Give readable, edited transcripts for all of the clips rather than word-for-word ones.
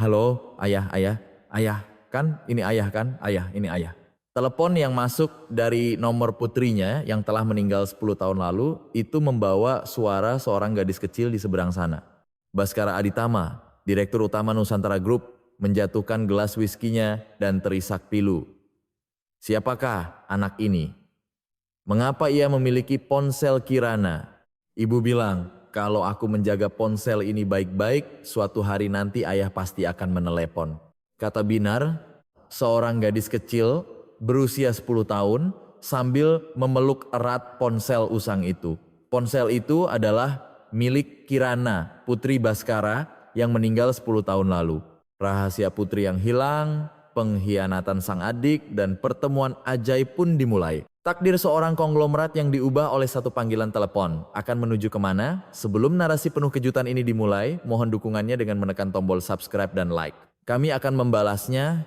Halo, ayah, ayah, ayah, kan? Ini ayah kan? Ayah, ini ayah. Telepon yang masuk dari nomor putrinya yang telah meninggal 10 tahun lalu itu membawa suara seorang gadis kecil di seberang sana. Baskara Aditama, Direktur Utama Nusantara Group, menjatuhkan gelas whiskinya dan terisak pilu. Siapakah anak ini? Mengapa ia memiliki ponsel Kirana? Ibu bilang, kalau aku menjaga ponsel ini baik-baik, suatu hari nanti ayah pasti akan menelepon. Kata Binar, seorang gadis kecil berusia 10 tahun sambil memeluk erat ponsel usang itu. Ponsel itu adalah milik Kirana, putri Baskara yang meninggal 10 tahun lalu. Rahasia putri yang hilang, pengkhianatan sang adik, dan pertemuan ajaib pun dimulai. Takdir seorang konglomerat yang diubah oleh satu panggilan telepon akan menuju kemana? Sebelum narasi penuh kejutan ini dimulai, mohon dukungannya dengan menekan tombol subscribe dan like. Kami akan membalasnya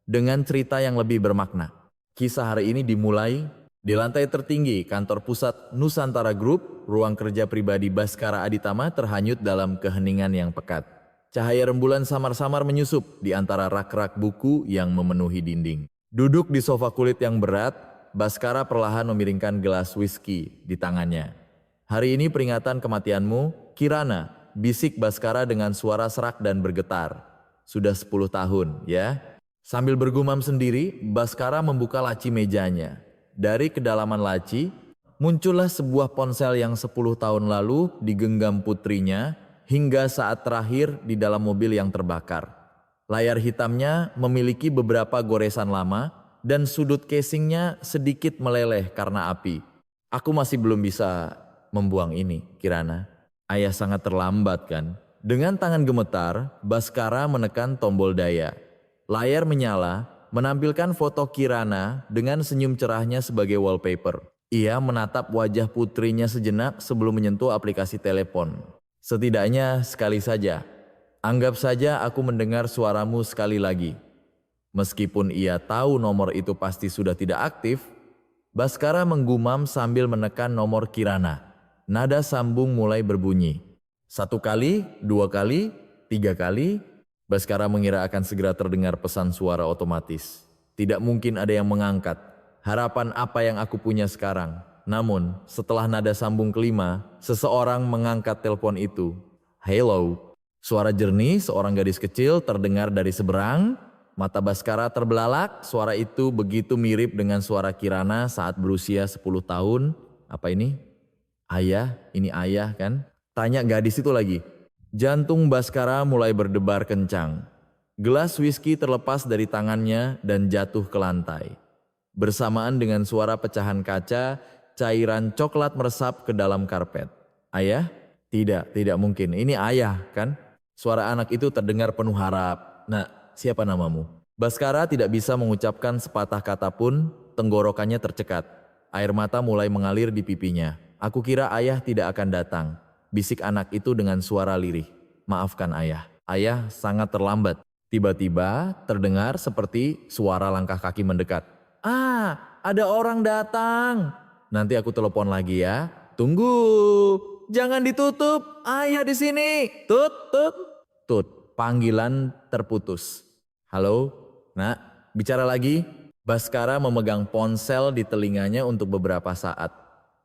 dengan cerita yang lebih bermakna. Kisah hari ini dimulai di lantai tertinggi kantor pusat Nusantara Group, ruang kerja pribadi Baskara Aditama terhanyut dalam keheningan yang pekat. Cahaya rembulan samar-samar menyusup di antara rak-rak buku yang memenuhi dinding. Duduk di sofa kulit yang berat, Baskara perlahan memiringkan gelas whisky di tangannya. Hari ini peringatan kematianmu, Kirana, bisik Baskara dengan suara serak dan bergetar. Sudah 10 tahun, ya. Sambil bergumam sendiri, Baskara membuka laci mejanya. Dari kedalaman laci, muncullah sebuah ponsel yang 10 tahun lalu digenggam putrinya hingga saat terakhir di dalam mobil yang terbakar. Layar hitamnya memiliki beberapa goresan lama, dan sudut casingnya sedikit meleleh karena api. Aku masih belum bisa membuang ini, Kirana. Ayah sangat terlambat kan? Dengan tangan gemetar, Baskara menekan tombol daya. Layar menyala, menampilkan foto Kirana dengan senyum cerahnya sebagai wallpaper. Ia menatap wajah putrinya sejenak sebelum menyentuh aplikasi telepon. Setidaknya sekali saja. Anggap saja aku mendengar suaramu sekali lagi. Meskipun ia tahu nomor itu pasti sudah tidak aktif, Baskara menggumam sambil menekan nomor Kirana. Nada sambung mulai berbunyi. 1 kali, 2 kali, 3 kali. Baskara mengira akan segera terdengar pesan suara otomatis. Tidak mungkin ada yang mengangkat. Harapan apa yang aku punya sekarang? Namun, setelah nada sambung kelima, seseorang mengangkat telepon itu. Hello. Suara jernih seorang gadis kecil terdengar dari seberang. Mata Baskara terbelalak, suara itu begitu mirip dengan suara Kirana saat berusia 10 tahun. Apa ini? Ayah, ini ayah kan? Tanya gadis itu lagi. Jantung Baskara mulai berdebar kencang. Gelas whisky terlepas dari tangannya dan jatuh ke lantai. Bersamaan dengan suara pecahan kaca, cairan coklat meresap ke dalam karpet. Ayah? Tidak mungkin. Ini ayah kan? Suara anak itu terdengar penuh harap. Nah, siapa namamu? Baskara tidak bisa mengucapkan sepatah kata pun, tenggorokannya tercekat. Air mata mulai mengalir di pipinya. Aku kira ayah tidak akan datang. Bisik anak itu dengan suara lirih. Maafkan ayah. Ayah sangat terlambat. Tiba-tiba terdengar seperti suara langkah kaki mendekat. Ada orang datang. Nanti aku telepon lagi ya. Tunggu. Jangan ditutup. Ayah di sini. Tut, tut. Tut. Panggilan terputus. Halo, nak, bicara lagi. Baskara memegang ponsel di telinganya untuk beberapa saat.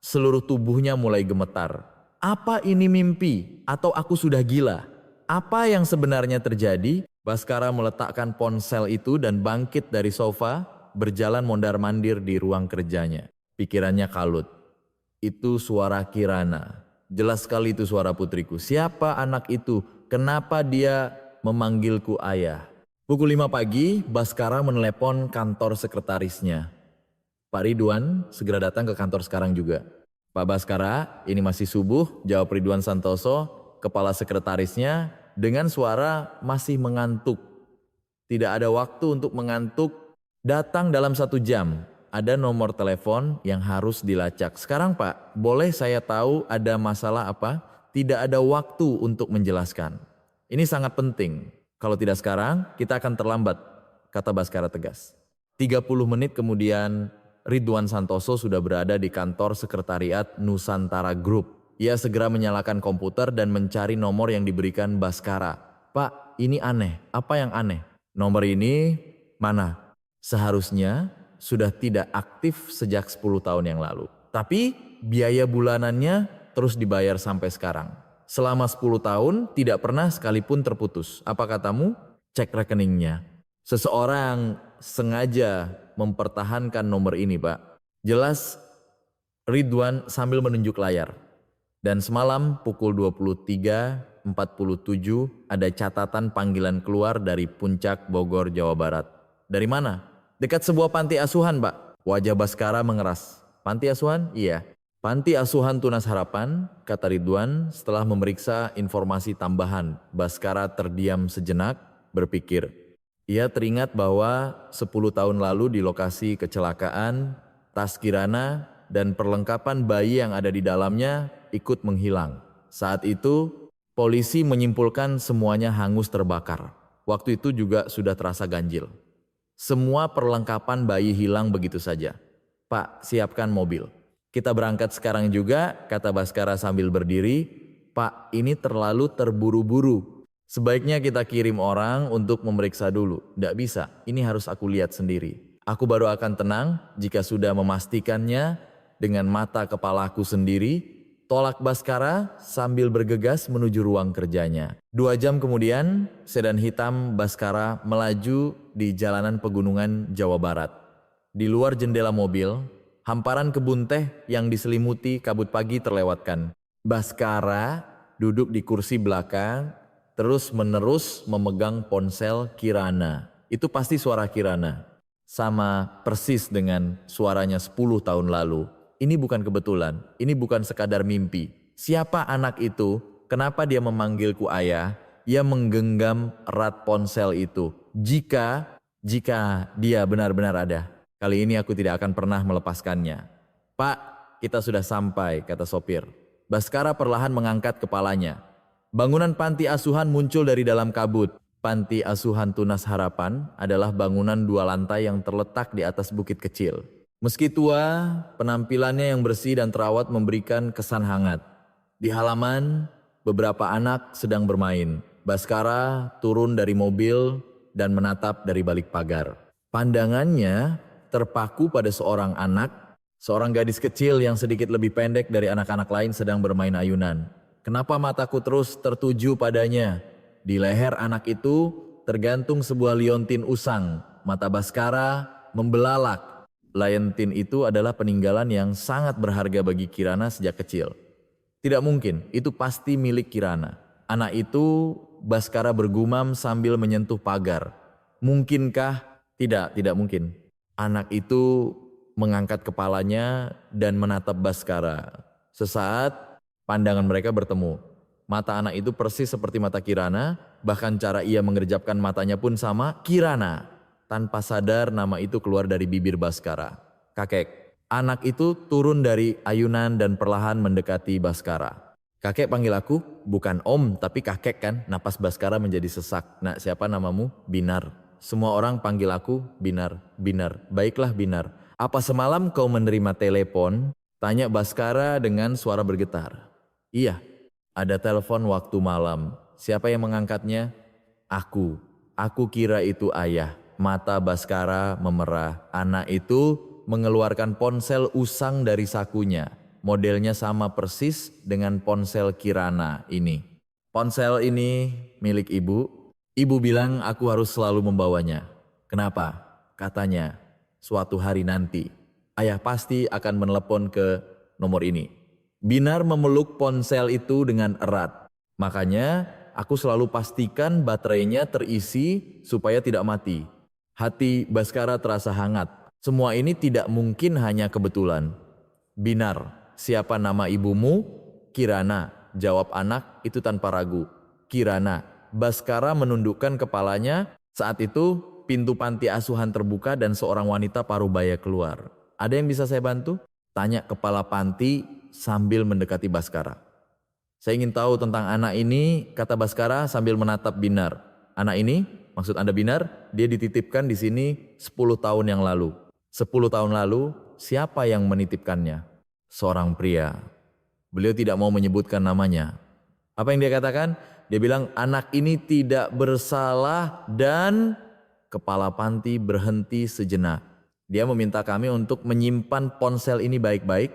Seluruh tubuhnya mulai gemetar. Apa ini mimpi atau aku sudah gila? Apa yang sebenarnya terjadi? Baskara meletakkan ponsel itu dan bangkit dari sofa, berjalan mondar-mandir di ruang kerjanya. Pikirannya kalut. Itu suara Kirana. Jelas sekali itu suara putriku. Siapa anak itu? Kenapa dia memanggilku ayah? Pukul 5 pagi, Baskara menelepon kantor sekretarisnya. Pak Ridwan, segera datang ke kantor sekarang juga. Pak Baskara, ini masih subuh, jawab Ridwan Santoso, kepala sekretarisnya, dengan suara masih mengantuk. Tidak ada waktu untuk mengantuk, datang dalam 1 jam. Ada nomor telepon yang harus dilacak. Sekarang Pak, boleh saya tahu ada masalah apa? Tidak ada waktu untuk menjelaskan. Ini sangat penting. Kalau tidak sekarang, kita akan terlambat, kata Baskara tegas. 30 menit kemudian, Ridwan Santoso sudah berada di kantor sekretariat Nusantara Group. Ia segera menyalakan komputer dan mencari nomor yang diberikan Baskara. Pak, ini aneh. Apa yang aneh? Nomor ini mana? Seharusnya sudah tidak aktif sejak 10 tahun yang lalu. Tapi biaya bulanannya terus dibayar sampai sekarang. Selama 10 tahun tidak pernah sekalipun terputus. Apa katamu? Cek rekeningnya. Seseorang sengaja mempertahankan nomor ini, Pak. Jelas Ridwan sambil menunjuk layar. Dan semalam pukul 23.47 ada catatan panggilan keluar dari Puncak Bogor, Jawa Barat. Dari mana? Dekat sebuah panti asuhan, Pak. Wajah Baskara mengeras. Panti asuhan? Iya. Panti asuhan Tunas Harapan, kata Ridwan setelah memeriksa informasi tambahan. Baskara terdiam sejenak, berpikir. Ia teringat bahwa 10 tahun lalu di lokasi kecelakaan, tas Kirana dan perlengkapan bayi yang ada di dalamnya ikut menghilang. Saat itu, polisi menyimpulkan semuanya hangus terbakar. Waktu itu juga sudah terasa ganjil. Semua perlengkapan bayi hilang begitu saja. Pak, siapkan mobil. Kita berangkat sekarang juga, kata Baskara sambil berdiri. Pak, ini terlalu terburu-buru. Sebaiknya kita kirim orang untuk memeriksa dulu. Tidak bisa, ini harus aku lihat sendiri. Aku baru akan tenang jika sudah memastikannya dengan mata kepalaku sendiri. Tolak Baskara sambil bergegas menuju ruang kerjanya. 2 jam kemudian, sedan hitam Baskara melaju di jalanan pegunungan Jawa Barat. Di luar jendela mobil, hamparan kebun teh yang diselimuti kabut pagi terlewatkan. Baskara duduk di kursi belakang, terus-menerus memegang ponsel Kirana. Itu pasti suara Kirana. Sama persis dengan suaranya 10 tahun lalu. Ini bukan kebetulan, ini bukan sekadar mimpi. Siapa anak itu? Kenapa dia memanggilku ayah? Ia menggenggam erat ponsel itu. Jika dia benar-benar ada, kali ini aku tidak akan pernah melepaskannya. Pak, kita sudah sampai, kata sopir. Baskara perlahan mengangkat kepalanya. Bangunan panti asuhan muncul dari dalam kabut. Panti asuhan Tunas Harapan adalah bangunan 2 lantai yang terletak di atas bukit kecil. Meski tua, penampilannya yang bersih dan terawat memberikan kesan hangat. Di halaman, beberapa anak sedang bermain. Baskara turun dari mobil dan menatap dari balik pagar. Pandangannya terpaku pada seorang anak, seorang gadis kecil yang sedikit lebih pendek dari anak-anak lain sedang bermain ayunan. Kenapa mataku terus tertuju padanya? Di leher anak itu tergantung sebuah liontin usang. Mata Baskara membelalak. Liontin itu adalah peninggalan yang sangat berharga bagi Kirana sejak kecil. Tidak mungkin, itu pasti milik Kirana. Anak itu, Baskara bergumam sambil menyentuh pagar. Mungkinkah? Tidak mungkin. Anak itu mengangkat kepalanya dan menatap Baskara. Sesaat, pandangan mereka bertemu. Mata anak itu persis seperti mata Kirana, bahkan cara ia mengerjapkan matanya pun sama, Kirana. Tanpa sadar nama itu keluar dari bibir Baskara. Kakek. Anak itu turun dari ayunan dan perlahan mendekati Baskara. Kakek panggil aku, bukan om tapi kakek kan. Napas Baskara menjadi sesak. Nak, siapa namamu? Binar. Semua orang panggil aku Binar. Binar. Baiklah Binar. Apa semalam kau menerima telepon? Tanya Baskara dengan suara bergetar. Iya, ada telepon waktu malam. Siapa yang mengangkatnya? Aku. Aku kira itu ayah. Mata Baskara memerah. Anak itu mengeluarkan ponsel usang dari sakunya. Modelnya sama persis dengan ponsel Kirana ini. Ponsel ini milik ibu. Ibu bilang aku harus selalu membawanya. Kenapa? Katanya, suatu hari nanti ayah pasti akan menelepon ke nomor ini. Binar memeluk ponsel itu dengan erat. Makanya aku selalu pastikan baterainya terisi supaya tidak mati. Hati Baskara terasa hangat. Semua ini tidak mungkin hanya kebetulan. Binar, siapa nama ibumu? Kirana, jawab anak itu tanpa ragu. Kirana. Baskara menundukkan kepalanya. Saat itu pintu panti asuhan terbuka dan seorang wanita parubaya keluar. Ada yang bisa saya bantu? Tanya kepala panti sambil mendekati Baskara. Saya ingin tahu tentang anak ini, kata Baskara sambil menatap Binar. Anak ini? Maksud Anda Binar, dia dititipkan di sini 10 tahun yang lalu. 10 tahun lalu, siapa yang menitipkannya? Seorang pria. Beliau tidak mau menyebutkan namanya. Apa yang dia katakan? Dia bilang anak ini tidak bersalah dan kepala panti berhenti sejenak. Dia meminta kami untuk menyimpan ponsel ini baik-baik.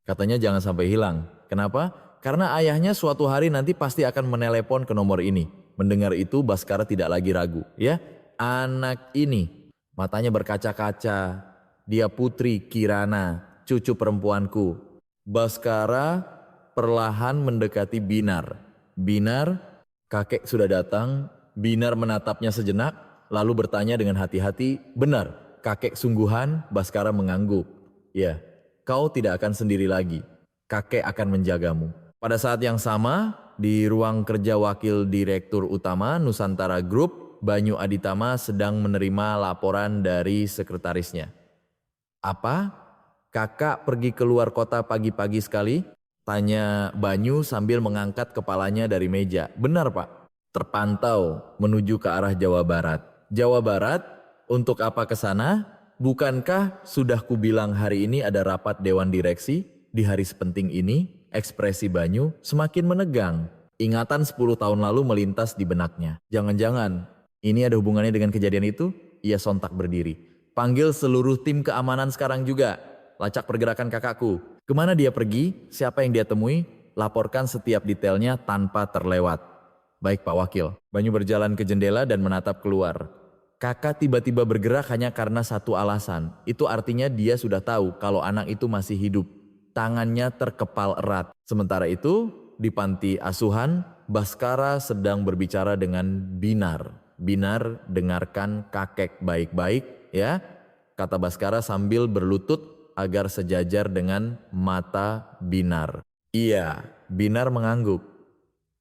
Katanya jangan sampai hilang. Kenapa? Karena ayahnya suatu hari nanti pasti akan menelepon ke nomor ini. Mendengar itu Baskara tidak lagi ragu. Ya, anak ini matanya berkaca-kaca. Dia putri Kirana, cucu perempuanku. Baskara perlahan mendekati Binar. Binar, kakek sudah datang. Binar menatapnya sejenak, lalu bertanya dengan hati-hati, benar, kakek sungguhan. Baskara mengangguk. Ya, kau tidak akan sendiri lagi. Kakek akan menjagamu. Pada saat yang sama, di ruang kerja Wakil Direktur Utama Nusantara Group, Banyu Aditama sedang menerima laporan dari sekretarisnya. Apa? Kakak pergi keluar kota pagi-pagi sekali? Tanya Banyu sambil mengangkat kepalanya dari meja. Benar Pak, terpantau menuju ke arah Jawa Barat. Jawa Barat? Untuk apa ke sana? Bukankah sudah kubilang hari ini ada rapat Dewan Direksi? Di hari sepenting ini, ekspresi Banyu semakin menegang. Ingatan 10 tahun lalu melintas di benaknya. Jangan-jangan ini ada hubungannya dengan kejadian itu? Ia sontak berdiri. Panggil seluruh tim keamanan sekarang juga. Lacak pergerakan kakakku. Kemana dia pergi? Siapa yang dia temui? Laporkan setiap detailnya tanpa terlewat. Baik Pak Wakil. Banyu berjalan ke jendela dan menatap keluar. Kakak tiba-tiba bergerak hanya karena satu alasan. Itu artinya dia sudah tahu kalau anak itu masih hidup. Tangannya terkepal erat. Sementara itu, di panti asuhan, Baskara sedang berbicara dengan Binar. Binar, dengarkan kakek baik-baik ya, kata Baskara sambil berlutut agar sejajar dengan mata Binar. Iya, Binar mengangguk.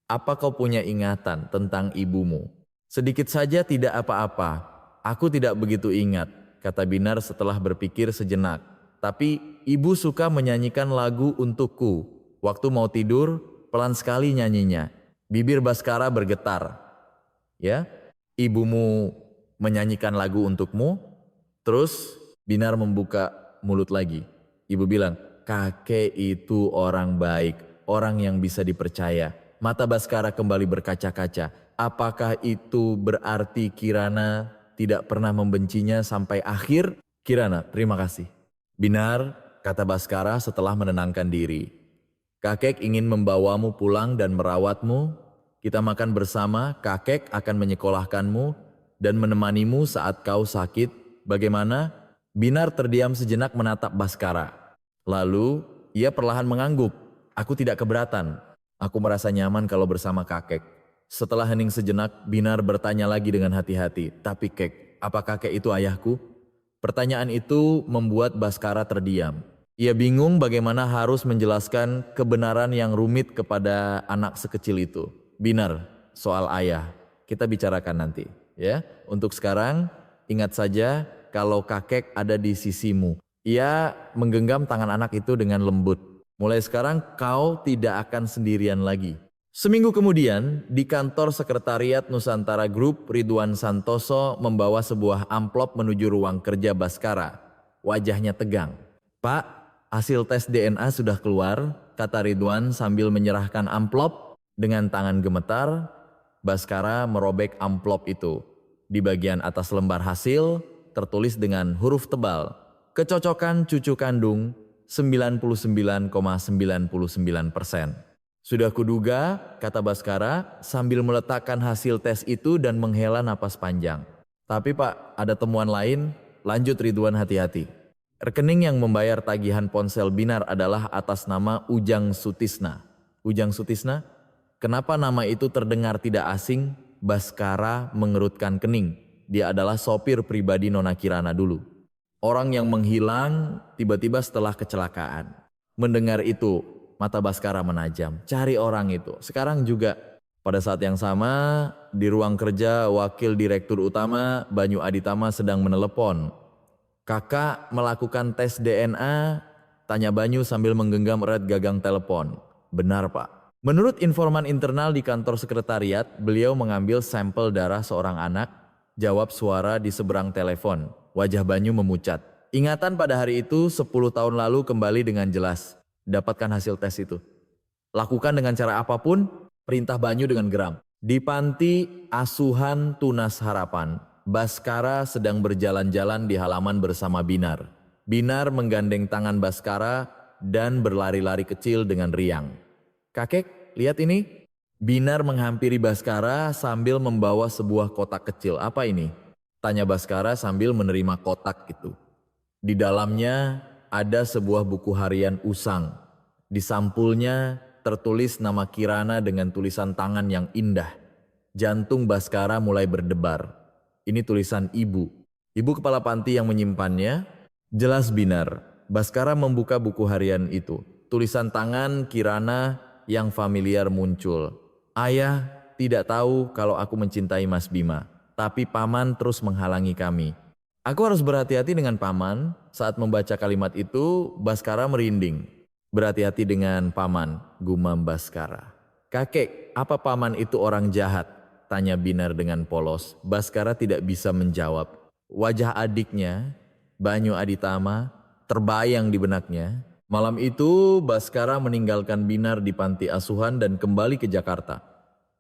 Apa kau punya ingatan tentang ibumu? Sedikit saja tidak apa-apa. Aku tidak begitu ingat, kata Binar setelah berpikir sejenak. Tapi ibu suka menyanyikan lagu untukku. Waktu mau tidur, pelan sekali nyanyinya. Bibir Baskara bergetar. Ya, ibumu menyanyikan lagu untukmu? Terus Binar membuka mulut lagi. Ibu bilang, kakek itu orang baik, orang yang bisa dipercaya. Mata Baskara kembali berkaca-kaca. Apakah itu berarti Kirana tidak pernah membencinya sampai akhir? Kirana, terima kasih. Binar, kata Baskara setelah menenangkan diri. Kakek ingin membawamu pulang dan merawatmu. Kita makan bersama, kakek akan menyekolahkanmu dan menemanimu saat kau sakit. Bagaimana? Binar terdiam sejenak menatap Baskara. Lalu ia perlahan mengangguk. Aku tidak keberatan. Aku merasa nyaman kalau bersama kakek. Setelah hening sejenak, Binar bertanya lagi dengan hati-hati. Tapi kek, apa kakek itu ayahku? Pertanyaan itu membuat Baskara terdiam. Ia bingung bagaimana harus menjelaskan kebenaran yang rumit kepada anak sekecil itu. Binar, soal ayah, kita bicarakan nanti. Ya, untuk sekarang ingat saja kalau kakek ada di sisimu. Ia menggenggam tangan anak itu dengan lembut. Mulai sekarang kau tidak akan sendirian lagi. Seminggu kemudian, di kantor sekretariat Nusantara Group, Ridwan Santoso membawa sebuah amplop menuju ruang kerja Baskara. Wajahnya tegang. Pak, hasil tes DNA sudah keluar, kata Ridwan sambil menyerahkan amplop. Dengan tangan gemetar, Baskara merobek amplop itu. Di bagian atas lembar hasil, tertulis dengan huruf tebal, kecocokan cucu kandung 99,99%. Sudah kuduga, kata Baskara sambil meletakkan hasil tes itu dan menghela napas panjang. Tapi Pak, ada temuan lain, lanjut Ridwan hati-hati. Rekening yang membayar tagihan ponsel Binar adalah atas nama Ujang Sutisna. Ujang Sutisna? Kenapa nama itu terdengar tidak asing? Baskara mengerutkan kening. Dia adalah sopir pribadi Nona Kirana dulu. Orang yang menghilang tiba-tiba setelah kecelakaan. Mendengar itu, mata Baskara menajam. Cari orang itu. Sekarang juga. Pada saat yang sama, di ruang kerja Wakil Direktur Utama Banyu Aditama sedang menelepon. Kakak melakukan tes DNA, tanya Banyu sambil menggenggam erat gagang telepon. Benar Pak. Menurut informan internal di kantor sekretariat, beliau mengambil sampel darah seorang anak. Jawab suara di seberang telepon. Wajah Banyu memucat. Ingatan pada hari itu 10 tahun lalu kembali dengan jelas. Dapatkan hasil tes itu. Lakukan dengan cara apapun, perintah Banyu dengan geram. Di panti asuhan Tunas Harapan, Baskara sedang berjalan-jalan di halaman bersama Binar. Binar menggandeng tangan Baskara dan berlari-lari kecil dengan riang. "Kakek, lihat ini." Binar menghampiri Baskara sambil membawa sebuah kotak kecil. "Apa ini?" tanya Baskara sambil menerima kotak itu. Di dalamnya ada sebuah buku harian usang. Di sampulnya tertulis nama Kirana dengan tulisan tangan yang indah. Jantung Baskara mulai berdebar. Ini tulisan ibu. Ibu kepala panti yang menyimpannya. Jelas Binar. Baskara membuka buku harian itu. Tulisan tangan Kirana yang familiar muncul. "Ayah tidak tahu kalau aku mencintai Mas Bima. Tapi paman terus menghalangi kami. Aku harus berhati-hati dengan paman." Saat membaca kalimat itu, Baskara merinding. "Berhati-hati dengan paman," gumam Baskara. "Kakek, apa paman itu orang jahat?" tanya Binar dengan polos. Baskara tidak bisa menjawab. Wajah adiknya, Banyu Aditama, terbayang di benaknya. Malam itu, Baskara meninggalkan Binar di panti asuhan dan kembali ke Jakarta.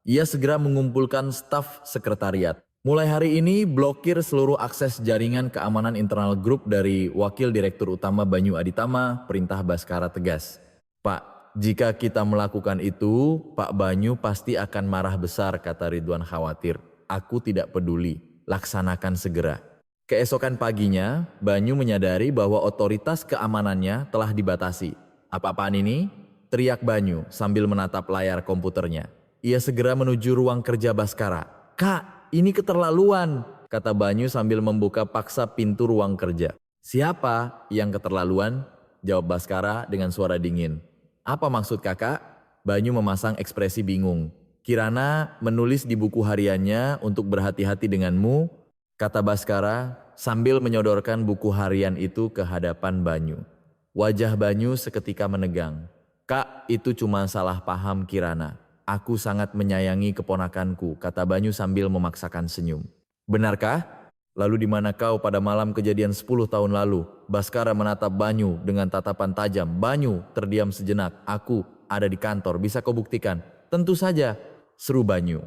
Ia segera mengumpulkan staf sekretariat. "Mulai hari ini blokir seluruh akses jaringan keamanan internal grup dari Wakil Direktur Utama Banyu Aditama," perintah Baskara tegas. "Pak, jika kita melakukan itu, Pak Banyu pasti akan marah besar," kata Ridwan khawatir. "Aku tidak peduli, laksanakan segera." Keesokan paginya, Banyu menyadari bahwa otoritas keamanannya telah dibatasi. "Apa-apaan ini?" teriak Banyu sambil menatap layar komputernya. Ia segera menuju ruang kerja Baskara. "Kak, ini keterlaluan," kata Banyu sambil membuka paksa pintu ruang kerja. "Siapa yang keterlaluan?" jawab Baskara dengan suara dingin. "Apa maksud kakak?" Banyu memasang ekspresi bingung. "Kirana menulis di buku hariannya untuk berhati-hati denganmu," kata Baskara sambil menyodorkan buku harian itu ke hadapan Banyu. Wajah Banyu seketika menegang. "Kak, itu cuma salah paham Kirana. Aku sangat menyayangi keponakanku," kata Banyu sambil memaksakan senyum. "Benarkah? Lalu di mana kau pada malam kejadian 10 tahun lalu?" Baskara menatap Banyu dengan tatapan tajam. Banyu terdiam sejenak. "Aku ada di kantor, bisa kau buktikan?" "Tentu saja," seru Banyu.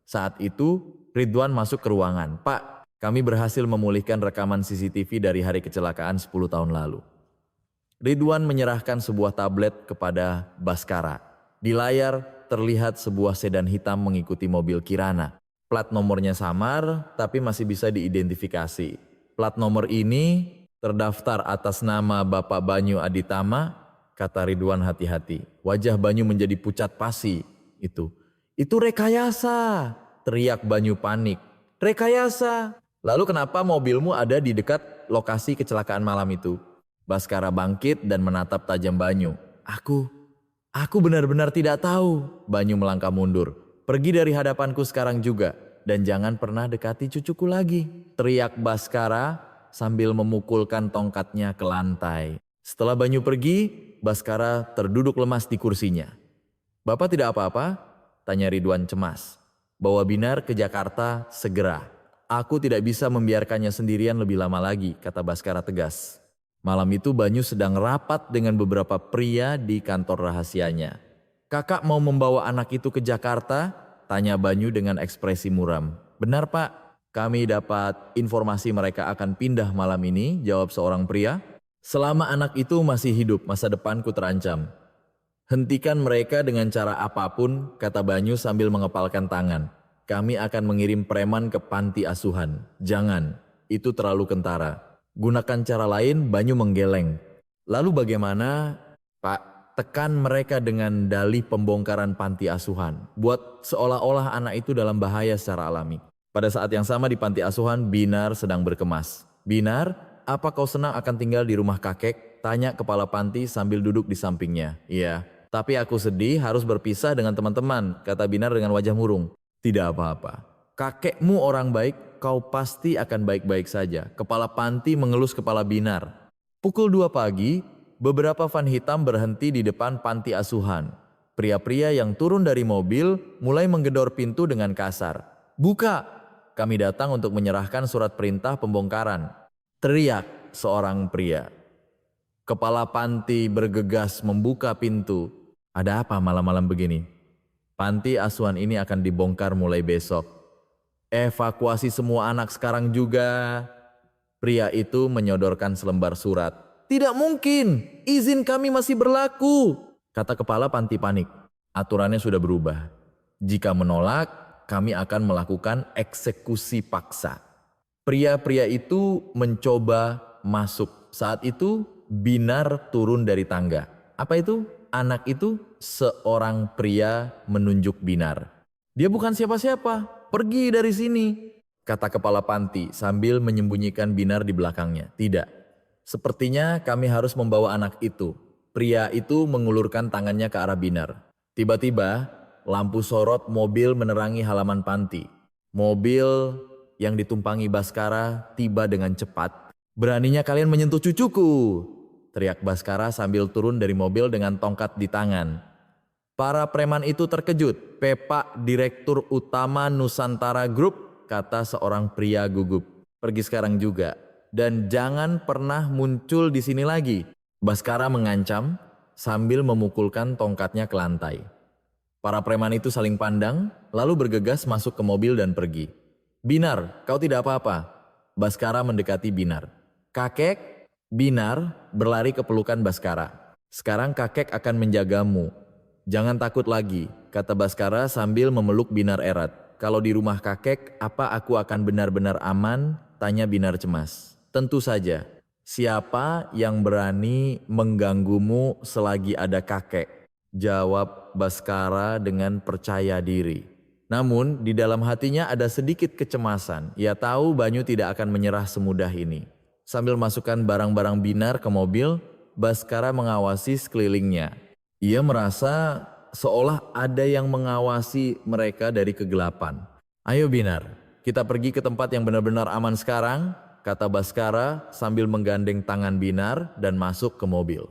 Saat itu Ridwan masuk ke ruangan. "Pak, kami berhasil memulihkan rekaman CCTV dari hari kecelakaan 10 tahun lalu." Ridwan menyerahkan sebuah tablet kepada Baskara. Di layar terlihat sebuah sedan hitam mengikuti mobil Kirana. Plat nomornya samar, tapi masih bisa diidentifikasi. "Plat nomor ini terdaftar atas nama Bapak Banyu Aditama," kata Ridwan hati-hati. Wajah Banyu menjadi pucat pasi. Itu rekayasa," teriak Banyu panik. "Rekayasa? Lalu kenapa mobilmu ada di dekat lokasi kecelakaan malam itu?" Baskara bangkit dan menatap tajam Banyu. Aku benar-benar tidak tahu." Banyu melangkah mundur. "Pergi dari hadapanku sekarang juga. Dan jangan pernah dekati cucuku lagi," teriak Baskara sambil memukulkan tongkatnya ke lantai. Setelah Banyu pergi, Baskara terduduk lemas di kursinya. "Bapak tidak apa-apa?" tanya Ridwan cemas. "Bawa Binar ke Jakarta segera. Aku tidak bisa membiarkannya sendirian lebih lama lagi," kata Baskara tegas. Malam itu Banyu sedang rapat dengan beberapa pria di kantor rahasianya. "Kakak mau membawa anak itu ke Jakarta?" tanya Banyu dengan ekspresi muram. "Benar Pak, kami dapat informasi mereka akan pindah malam ini," jawab seorang pria. "Selama anak itu masih hidup, masa depanku terancam. Hentikan mereka dengan cara apapun," kata Banyu sambil mengepalkan tangan. "Kami akan mengirim preman ke panti asuhan." "Jangan, itu terlalu kentara. Gunakan cara lain." Banyu menggeleng. "Lalu bagaimana?" "Pak, tekan mereka dengan dalih pembongkaran panti asuhan. Buat seolah-olah anak itu dalam bahaya secara alami." Pada saat yang sama di panti asuhan, Binar sedang berkemas. "Binar, apa kau senang akan tinggal di rumah kakek?" tanya kepala panti sambil duduk di sampingnya. "Iya, tapi aku sedih harus berpisah dengan teman-teman," kata Binar dengan wajah murung. "Tidak apa-apa. Kakekmu orang baik, kau pasti akan baik-baik saja." Kepala panti mengelus kepala Binar. Pukul 2 pagi, beberapa van hitam berhenti di depan panti asuhan. Pria-pria yang turun dari mobil mulai menggedor pintu dengan kasar. "Buka! Kami datang untuk menyerahkan surat perintah pembongkaran," teriak seorang pria. Kepala panti bergegas membuka pintu. "Ada apa malam-malam begini?" Panti asuhan ini akan dibongkar mulai besok. Evakuasi semua anak sekarang juga. Pria itu menyodorkan selembar surat. Tidak mungkin, izin kami masih berlaku, kata kepala panti panik. Aturannya sudah berubah. Jika menolak, kami akan melakukan eksekusi paksa. Pria-pria itu mencoba masuk. Saat itu Binar turun dari tangga. Apa itu? Anak itu seorang pria menunjuk Binar. Dia bukan siapa-siapa, pergi dari sini, kata kepala panti sambil menyembunyikan Binar di belakangnya. Tidak, sepertinya kami harus membawa anak itu. Pria itu mengulurkan tangannya ke arah Binar. Tiba-tiba, lampu sorot mobil menerangi halaman panti. Mobil yang ditumpangi Baskara tiba dengan cepat. Beraninya kalian menyentuh cucuku, teriak Baskara sambil turun dari mobil dengan tongkat di tangan. Para preman itu terkejut. Pepak Direktur Utama Nusantara Group, kata seorang pria gugup. Pergi sekarang juga. Dan jangan pernah muncul di sini lagi. Baskara mengancam sambil memukulkan tongkatnya ke lantai. Para preman itu saling pandang, lalu bergegas masuk ke mobil dan pergi. Binar, kau tidak apa-apa. Baskara mendekati Binar. Kakek, Binar berlari ke pelukan Baskara. Sekarang kakek akan menjagamu. Jangan takut lagi, kata Baskara sambil memeluk Binar erat. Kalau di rumah kakek, apa aku akan benar-benar aman? Tanya Binar cemas. Tentu saja. Siapa yang berani mengganggumu selagi ada kakek? Jawab Baskara dengan percaya diri. Namun di dalam hatinya ada sedikit kecemasan. Ia tahu Banyu tidak akan menyerah semudah ini. Sambil masukkan barang-barang Binar ke mobil, Baskara mengawasi sekelilingnya. Ia merasa seolah ada yang mengawasi mereka dari kegelapan. Ayo Binar, kita pergi ke tempat yang benar-benar aman sekarang, kata Baskara sambil menggandeng tangan Binar dan masuk ke mobil.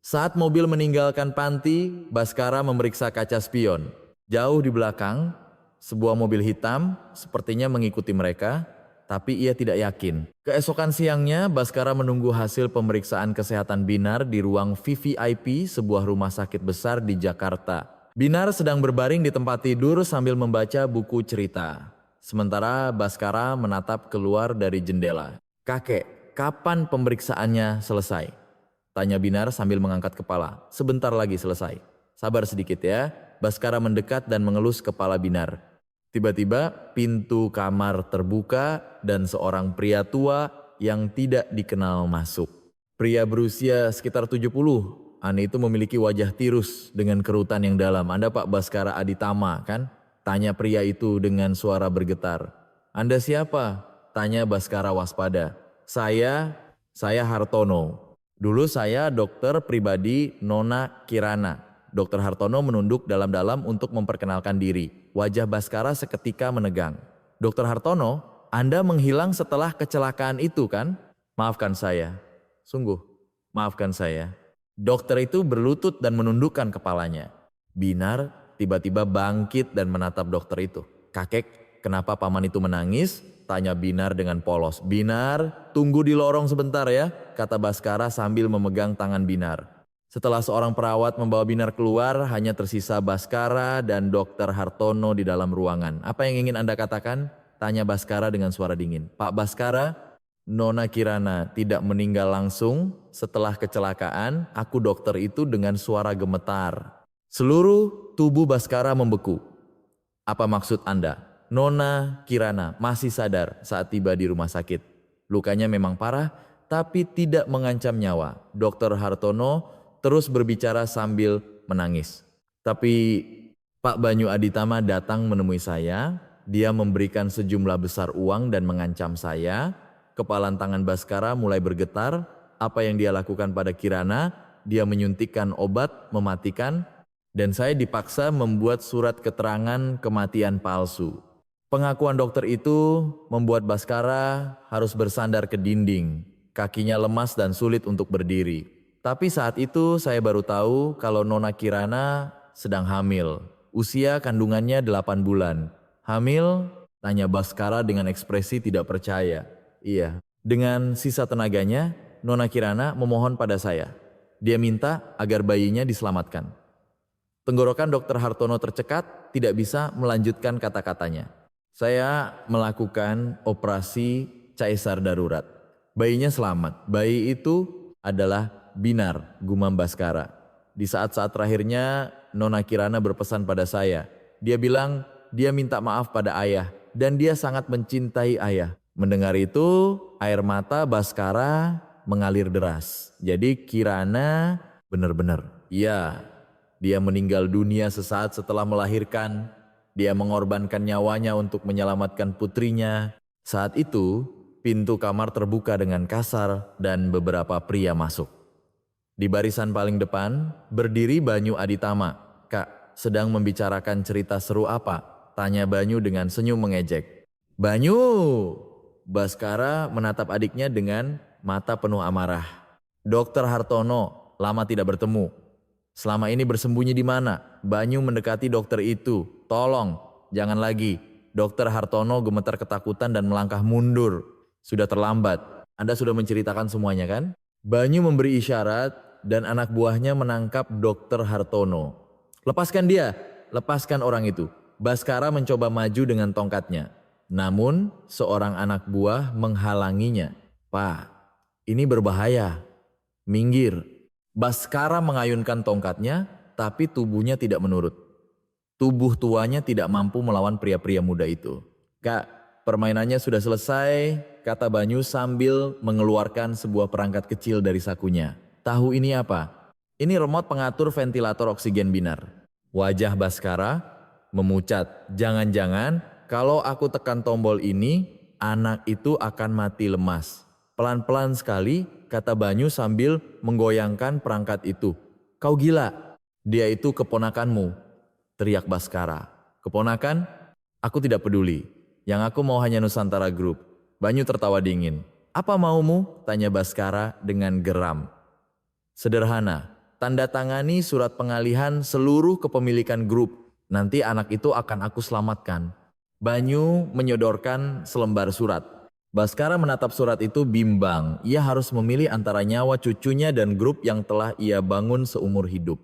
Saat mobil meninggalkan panti, Baskara memeriksa kaca spion. Jauh di belakang, sebuah mobil hitam sepertinya mengikuti mereka, tapi ia tidak yakin. Keesokan siangnya, Baskara menunggu hasil pemeriksaan kesehatan Binar di ruang VVIP sebuah rumah sakit besar di Jakarta. Binar sedang berbaring di tempat tidur sambil membaca buku cerita. Sementara Baskara menatap keluar dari jendela. Kakek, kapan pemeriksaannya selesai? Tanya Binar sambil mengangkat kepala. Sebentar lagi selesai. Sabar sedikit ya. Baskara mendekat dan mengelus kepala Binar. Tiba-tiba pintu kamar terbuka dan seorang pria tua yang tidak dikenal masuk. Pria berusia sekitar 70. Ani itu memiliki wajah tirus dengan kerutan yang dalam. Anda Pak Baskara Aditama kan? Tanya pria itu dengan suara bergetar. Anda siapa? Tanya Baskara waspada. Saya Hartono. Dulu saya dokter pribadi Nona Kirana. Dokter Hartono menunduk dalam-dalam untuk memperkenalkan diri. Wajah Baskara seketika menegang. Dokter Hartono, Anda menghilang setelah kecelakaan itu kan? Maafkan saya. Sungguh, maafkan saya. Dokter itu berlutut dan menundukkan kepalanya. Binar tiba-tiba bangkit dan menatap dokter itu. Kakek, kenapa paman itu menangis? Tanya Binar dengan polos. Binar, tunggu di lorong sebentar ya, kata Baskara sambil memegang tangan Binar. Setelah seorang perawat membawa Binar keluar, hanya tersisa Baskara dan Dokter Hartono di dalam ruangan. Apa yang ingin Anda katakan? Tanya Baskara dengan suara dingin. Pak Baskara, Nona Kirana tidak meninggal langsung setelah kecelakaan. Aku dokter itu dengan suara gemetar. Seluruh tubuh Baskara membeku. Apa maksud Anda? Nona Kirana masih sadar saat tiba di rumah sakit. Lukanya memang parah, tapi tidak mengancam nyawa. Dokter Hartono terus berbicara sambil menangis. Tapi Pak Banyu Aditama datang menemui saya. Dia memberikan sejumlah besar uang dan mengancam saya. Kepalan tangan Baskara mulai bergetar. Apa yang dia lakukan pada Kirana? Dia menyuntikkan obat mematikan. Dan saya dipaksa membuat surat keterangan kematian palsu. Pengakuan dokter itu membuat Baskara harus bersandar ke dinding. Kakinya lemas dan sulit untuk berdiri. Tapi saat itu saya baru tahu kalau Nona Kirana sedang hamil. Usia kandungannya 8 bulan. Hamil? Tanya Baskara dengan ekspresi tidak percaya. Iya. Dengan sisa tenaganya, Nona Kirana memohon pada saya. Dia minta agar bayinya diselamatkan. Tenggorokan Dr. Hartono tercekat, tidak bisa melanjutkan kata-katanya. Saya melakukan operasi caesar darurat. Bayinya selamat. Bayi itu adalah Binar, gumam Baskara. Di saat-saat terakhirnya, Nona Kirana berpesan pada saya. Dia bilang dia minta maaf pada ayah dan dia sangat mencintai ayah. Mendengar itu, air mata Baskara mengalir deras. Jadi Kirana benar-benar, iya, dia meninggal dunia sesaat setelah melahirkan. Dia mengorbankan nyawanya untuk menyelamatkan putrinya. Saat itu, pintu kamar terbuka dengan kasar dan beberapa pria masuk. Di barisan paling depan, berdiri Banyu Aditama. Kak, sedang membicarakan cerita seru apa? Tanya Banyu dengan senyum mengejek. Banyu! Baskara menatap adiknya dengan mata penuh amarah. Dokter Hartono, lama tidak bertemu. Selama ini bersembunyi di mana? Banyu mendekati dokter itu. Tolong, jangan lagi. Dokter Hartono gemetar ketakutan dan melangkah mundur. Sudah terlambat. Anda sudah menceritakan semuanya kan? Banyu memberi isyarat dan anak buahnya menangkap Dokter Hartono. Lepaskan dia, lepaskan orang itu. Baskara mencoba maju dengan tongkatnya. Namun, seorang anak buah menghalanginya. Pak, ini berbahaya. Minggir. Baskara mengayunkan tongkatnya, tapi tubuhnya tidak menurut. Tubuh tuanya tidak mampu melawan pria-pria muda itu. Kak, permainannya sudah selesai, kata Banyu sambil mengeluarkan sebuah perangkat kecil dari sakunya. Tahu ini apa? Ini remote pengatur ventilator oksigen Binar. Wajah Baskara memucat. Jangan-jangan kalau aku tekan tombol ini, anak itu akan mati lemas. Pelan-pelan sekali, kata Banyu sambil menggoyangkan perangkat itu. Kau gila, dia itu keponakanmu, teriak Baskara. Keponakan? Aku tidak peduli. Yang aku mau hanya Nusantara Group. Banyu tertawa dingin. Apa maumu? Tanya Baskara dengan geram. Sederhana, tanda tangani surat pengalihan seluruh kepemilikan grup. Nanti anak itu akan aku selamatkan. Banyu menyodorkan selembar surat. Baskara menatap surat itu bimbang. Ia harus memilih antara nyawa cucunya dan grup yang telah ia bangun seumur hidup.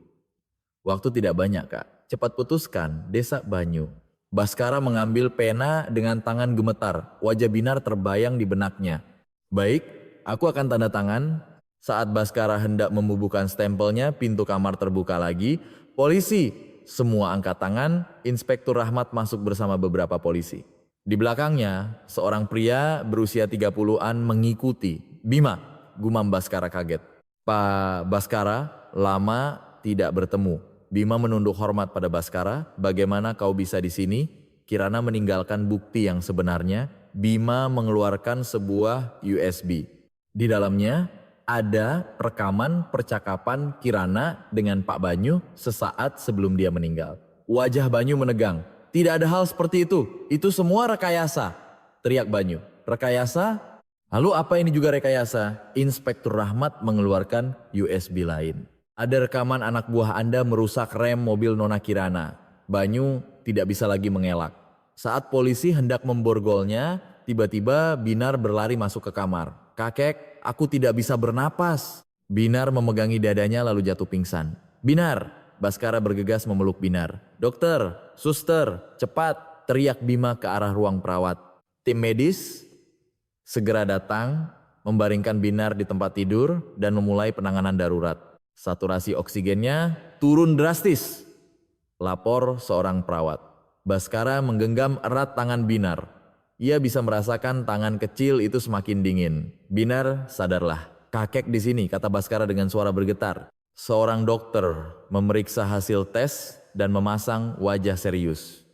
Waktu tidak banyak, Kak. Cepat putuskan, desak Banyu. Baskara mengambil pena dengan tangan gemetar. Wajah Binar terbayang di benaknya. Baik, aku akan tanda tangan. Saat Baskara hendak membubuhkan stempelnya, pintu kamar terbuka lagi. Polisi! Semua angkat tangan. Inspektur Rahmat masuk bersama beberapa polisi. Di belakangnya, seorang pria berusia 30-an mengikuti. Bima, gumam Baskara kaget. Pak Baskara, lama tidak bertemu. Bima menunduk hormat pada Baskara. Bagaimana kau bisa di sini? Kirana meninggalkan bukti yang sebenarnya. Bima mengeluarkan sebuah USB. Di dalamnya ada rekaman percakapan Kirana dengan Pak Banyu sesaat sebelum dia meninggal. Wajah Banyu menegang. Tidak ada hal seperti itu semua rekayasa, teriak Banyu. Rekayasa? Lalu apa ini juga rekayasa? Inspektur Rahmat mengeluarkan USB lain. Ada rekaman anak buah Anda merusak rem mobil Nona Kirana. Banyu tidak bisa lagi mengelak. Saat polisi hendak memborgolnya, tiba-tiba Binar berlari masuk ke kamar. Kakek, aku tidak bisa bernapas. Binar memegangi dadanya lalu jatuh pingsan. Binar! Baskara bergegas memeluk Binar. Dokter, suster, cepat, teriak Bima ke arah ruang perawat. Tim medis segera datang, membaringkan Binar di tempat tidur dan memulai penanganan darurat. Saturasi oksigennya turun drastis, lapor seorang perawat. Baskara menggenggam erat tangan Binar. Ia bisa merasakan tangan kecil itu semakin dingin. Binar, sadarlah. Kakek di sini, kata Baskara dengan suara bergetar. Seorang dokter memeriksa hasil tes dan memasang wajah serius.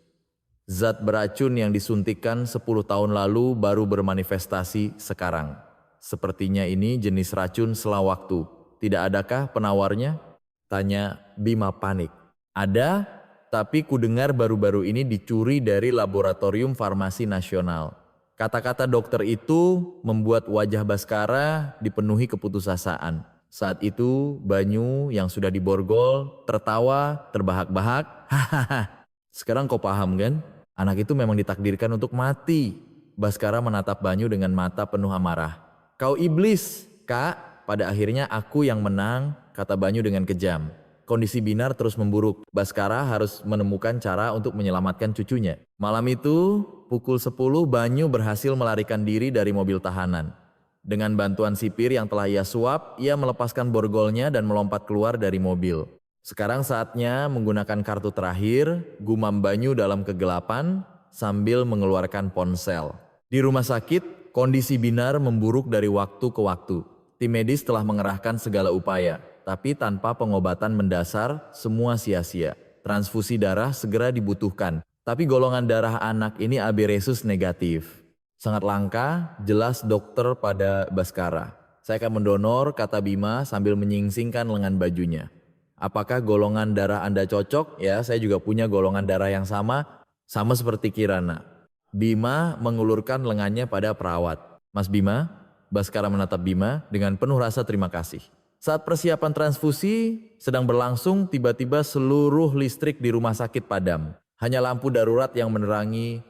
Zat beracun yang disuntikkan 10 tahun lalu baru bermanifestasi sekarang. Sepertinya ini jenis racun selang waktu. Tidak adakah penawarnya? Tanya Bima panik. Ada, tapi kudengar baru-baru ini dicuri dari Laboratorium Farmasi Nasional. Kata-kata dokter itu membuat wajah Baskara dipenuhi keputusasaan. Saat itu Banyu yang sudah diborgol tertawa terbahak-bahak. Hahaha. Sekarang kau paham kan? Anak itu memang ditakdirkan untuk mati. Baskara menatap Banyu dengan mata penuh amarah. Kau iblis, Kak. Pada akhirnya aku yang menang, kata Banyu dengan kejam. kondisi Binar terus memburuk. Baskara harus menemukan cara untuk menyelamatkan cucunya. Malam itu, pukul 10, Banyu berhasil melarikan diri dari mobil tahanan. Dengan bantuan sipir yang telah ia suap, ia melepaskan borgolnya dan melompat keluar dari mobil. Sekarang saatnya menggunakan kartu terakhir, gumam Banyu dalam kegelapan sambil mengeluarkan ponsel. Di rumah sakit, kondisi Binar memburuk dari waktu ke waktu. Tim medis telah mengerahkan segala upaya, tapi tanpa pengobatan mendasar, semua sia-sia. Transfusi darah segera dibutuhkan, tapi golongan darah anak ini AB resus negatif. Sangat langka, jelas dokter pada Baskara. Saya akan mendonor, kata Bima sambil menyingsingkan lengan bajunya. Apakah golongan darah Anda cocok? Ya, saya juga punya golongan darah yang sama seperti Kirana. Bima mengulurkan lengannya pada perawat. Mas Bima, Baskara menatap Bima dengan penuh rasa terima kasih. Saat persiapan transfusi sedang berlangsung, tiba-tiba seluruh listrik di rumah sakit padam. Hanya lampu darurat yang menerangi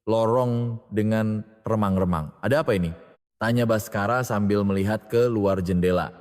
lorong dengan remang-remang. Ada apa ini? Tanya Baskara sambil melihat ke luar jendela.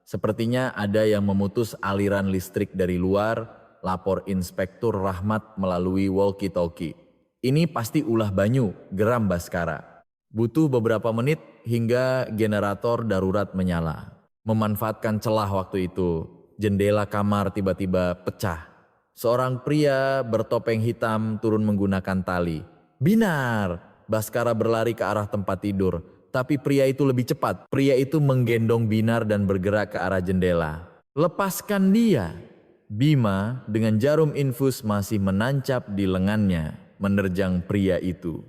Sepertinya ada yang memutus aliran listrik dari luar, lapor Inspektur Rahmat melalui walkie-talkie. Ini pasti ulah Banyu, geram Baskara. Butuh beberapa menit hingga generator darurat menyala. Memanfaatkan celah waktu itu, jendela kamar tiba-tiba pecah. Seorang pria bertopeng hitam turun menggunakan tali. Binar! Baskara berlari ke arah tempat tidur. Tapi pria itu lebih cepat. Pria itu menggendong Binar dan bergerak ke arah jendela. Lepaskan dia. Bima dengan jarum infus masih menancap di lengannya, menerjang pria itu.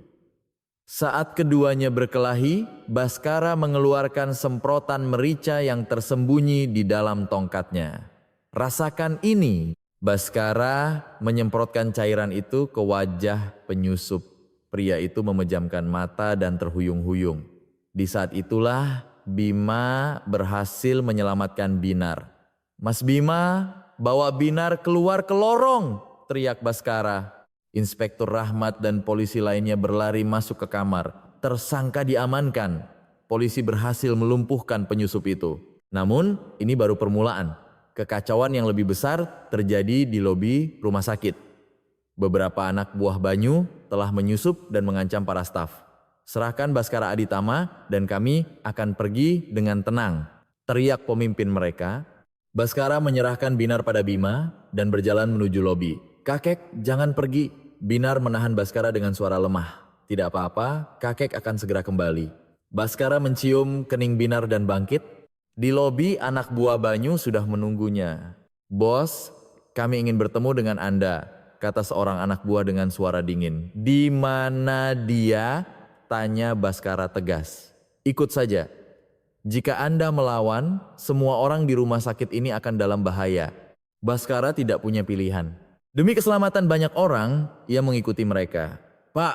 Saat keduanya berkelahi, Baskara mengeluarkan semprotan merica yang tersembunyi di dalam tongkatnya. Rasakan ini. Baskara menyemprotkan cairan itu ke wajah penyusup. Pria itu memejamkan mata dan terhuyung-huyung. Di saat itulah Bima berhasil menyelamatkan Binar. Mas Bima, bawa Binar keluar ke lorong, teriak Baskara. Inspektur Rahmat dan polisi lainnya berlari masuk ke kamar. Tersangka diamankan. Polisi berhasil melumpuhkan penyusup itu. Namun ini baru permulaan. Kekacauan yang lebih besar terjadi di lobi rumah sakit. Beberapa anak buah Banyu telah menyusup dan mengancam para staf. Serahkan Baskara Aditama dan kami akan pergi dengan tenang, teriak pemimpin mereka. Baskara menyerahkan Binar pada Bima dan berjalan menuju lobi. Kakek, jangan pergi. Binar menahan Baskara dengan suara lemah. Tidak apa-apa, kakek akan segera kembali. Baskara mencium kening Binar dan bangkit. Di lobi anak buah Banyu sudah menunggunya. Bos, kami ingin bertemu dengan Anda, kata seorang anak buah dengan suara dingin. Di mana dia? Tanya Baskara tegas. Ikut saja. Jika Anda melawan, semua orang di rumah sakit ini akan dalam bahaya. Baskara tidak punya pilihan. Demi keselamatan banyak orang, ia mengikuti mereka. Pak,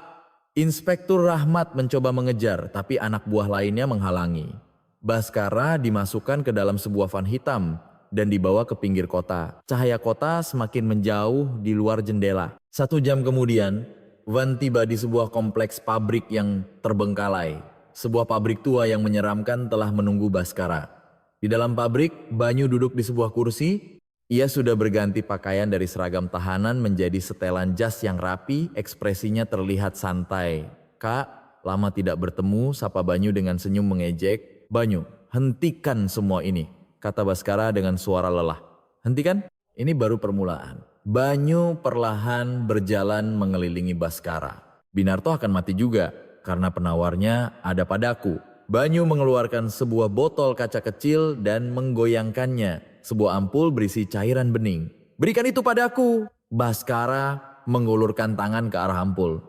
Inspektur Rahmat mencoba mengejar, tapi anak buah lainnya menghalangi. Baskara dimasukkan ke dalam sebuah van hitam dan dibawa ke pinggir kota. Cahaya kota semakin menjauh di luar jendela. 1 jam kemudian, van tiba di sebuah kompleks pabrik yang terbengkalai. Sebuah pabrik tua yang menyeramkan telah menunggu Baskara. Di dalam pabrik, Banyu duduk di sebuah kursi. Ia sudah berganti pakaian dari seragam tahanan menjadi setelan jas yang rapi, ekspresinya terlihat santai. Kak, lama tidak bertemu, sapa Banyu dengan senyum mengejek. Banyu, hentikan semua ini, kata Baskara dengan suara lelah. Hentikan? Ini baru permulaan. Banyu perlahan berjalan mengelilingi Baskara. Binarto akan mati juga karena penawarnya ada padaku. Banyu mengeluarkan sebuah botol kaca kecil dan menggoyangkannya. Sebuah ampul berisi cairan bening. Berikan itu padaku. Baskara mengulurkan tangan ke arah ampul.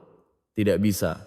Tidak bisa.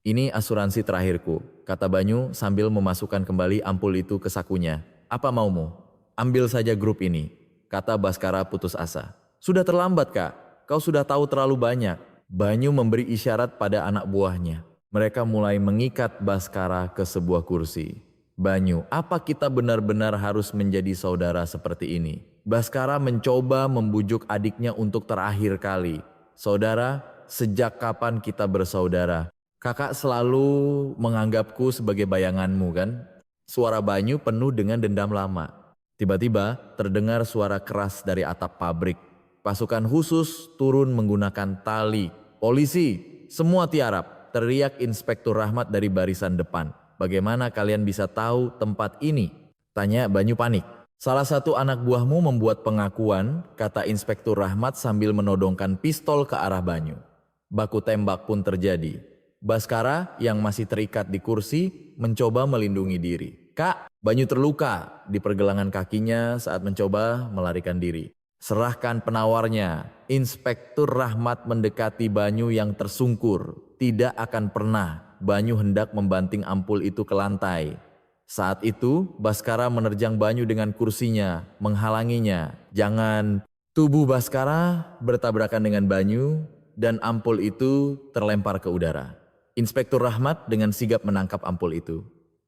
Ini asuransi terakhirku, kata Banyu sambil memasukkan kembali ampul itu ke sakunya. Apa maumu? Ambil saja grup ini, kata Baskara putus asa. Sudah terlambat, Kak. Kau sudah tahu terlalu banyak. Banyu memberi isyarat pada anak buahnya. Mereka mulai mengikat Baskara ke sebuah kursi. Banyu, apa kita benar-benar harus menjadi saudara seperti ini? Baskara mencoba membujuk adiknya untuk terakhir kali. Saudara, sejak kapan kita bersaudara? Kakak selalu menganggapku sebagai bayanganmu, kan? Suara Banyu penuh dengan dendam lama. Tiba-tiba terdengar suara keras dari atap pabrik. Pasukan khusus turun menggunakan tali. Polisi, semua tiarap, teriak Inspektur Rahmat dari barisan depan. Bagaimana kalian bisa tahu tempat ini? Tanya Banyu panik. Salah satu anak buahmu membuat pengakuan, kata Inspektur Rahmat sambil menodongkan pistol ke arah Banyu. Baku tembak pun terjadi. Baskara yang masih terikat di kursi mencoba melindungi diri. Kak, Banyu terluka di pergelangan kakinya saat mencoba melarikan diri. Serahkan penawarnya. Inspektur Rahmat mendekati Banyu yang tersungkur. Tidak akan pernah Banyu hendak membanting ampul itu ke lantai. Saat itu, Baskara menerjang Banyu dengan kursinya, menghalanginya. Jangan. Tubuh Baskara bertabrakan dengan Banyu dan ampul itu terlempar ke udara. Inspektur Rahmat dengan sigap menangkap ampul itu.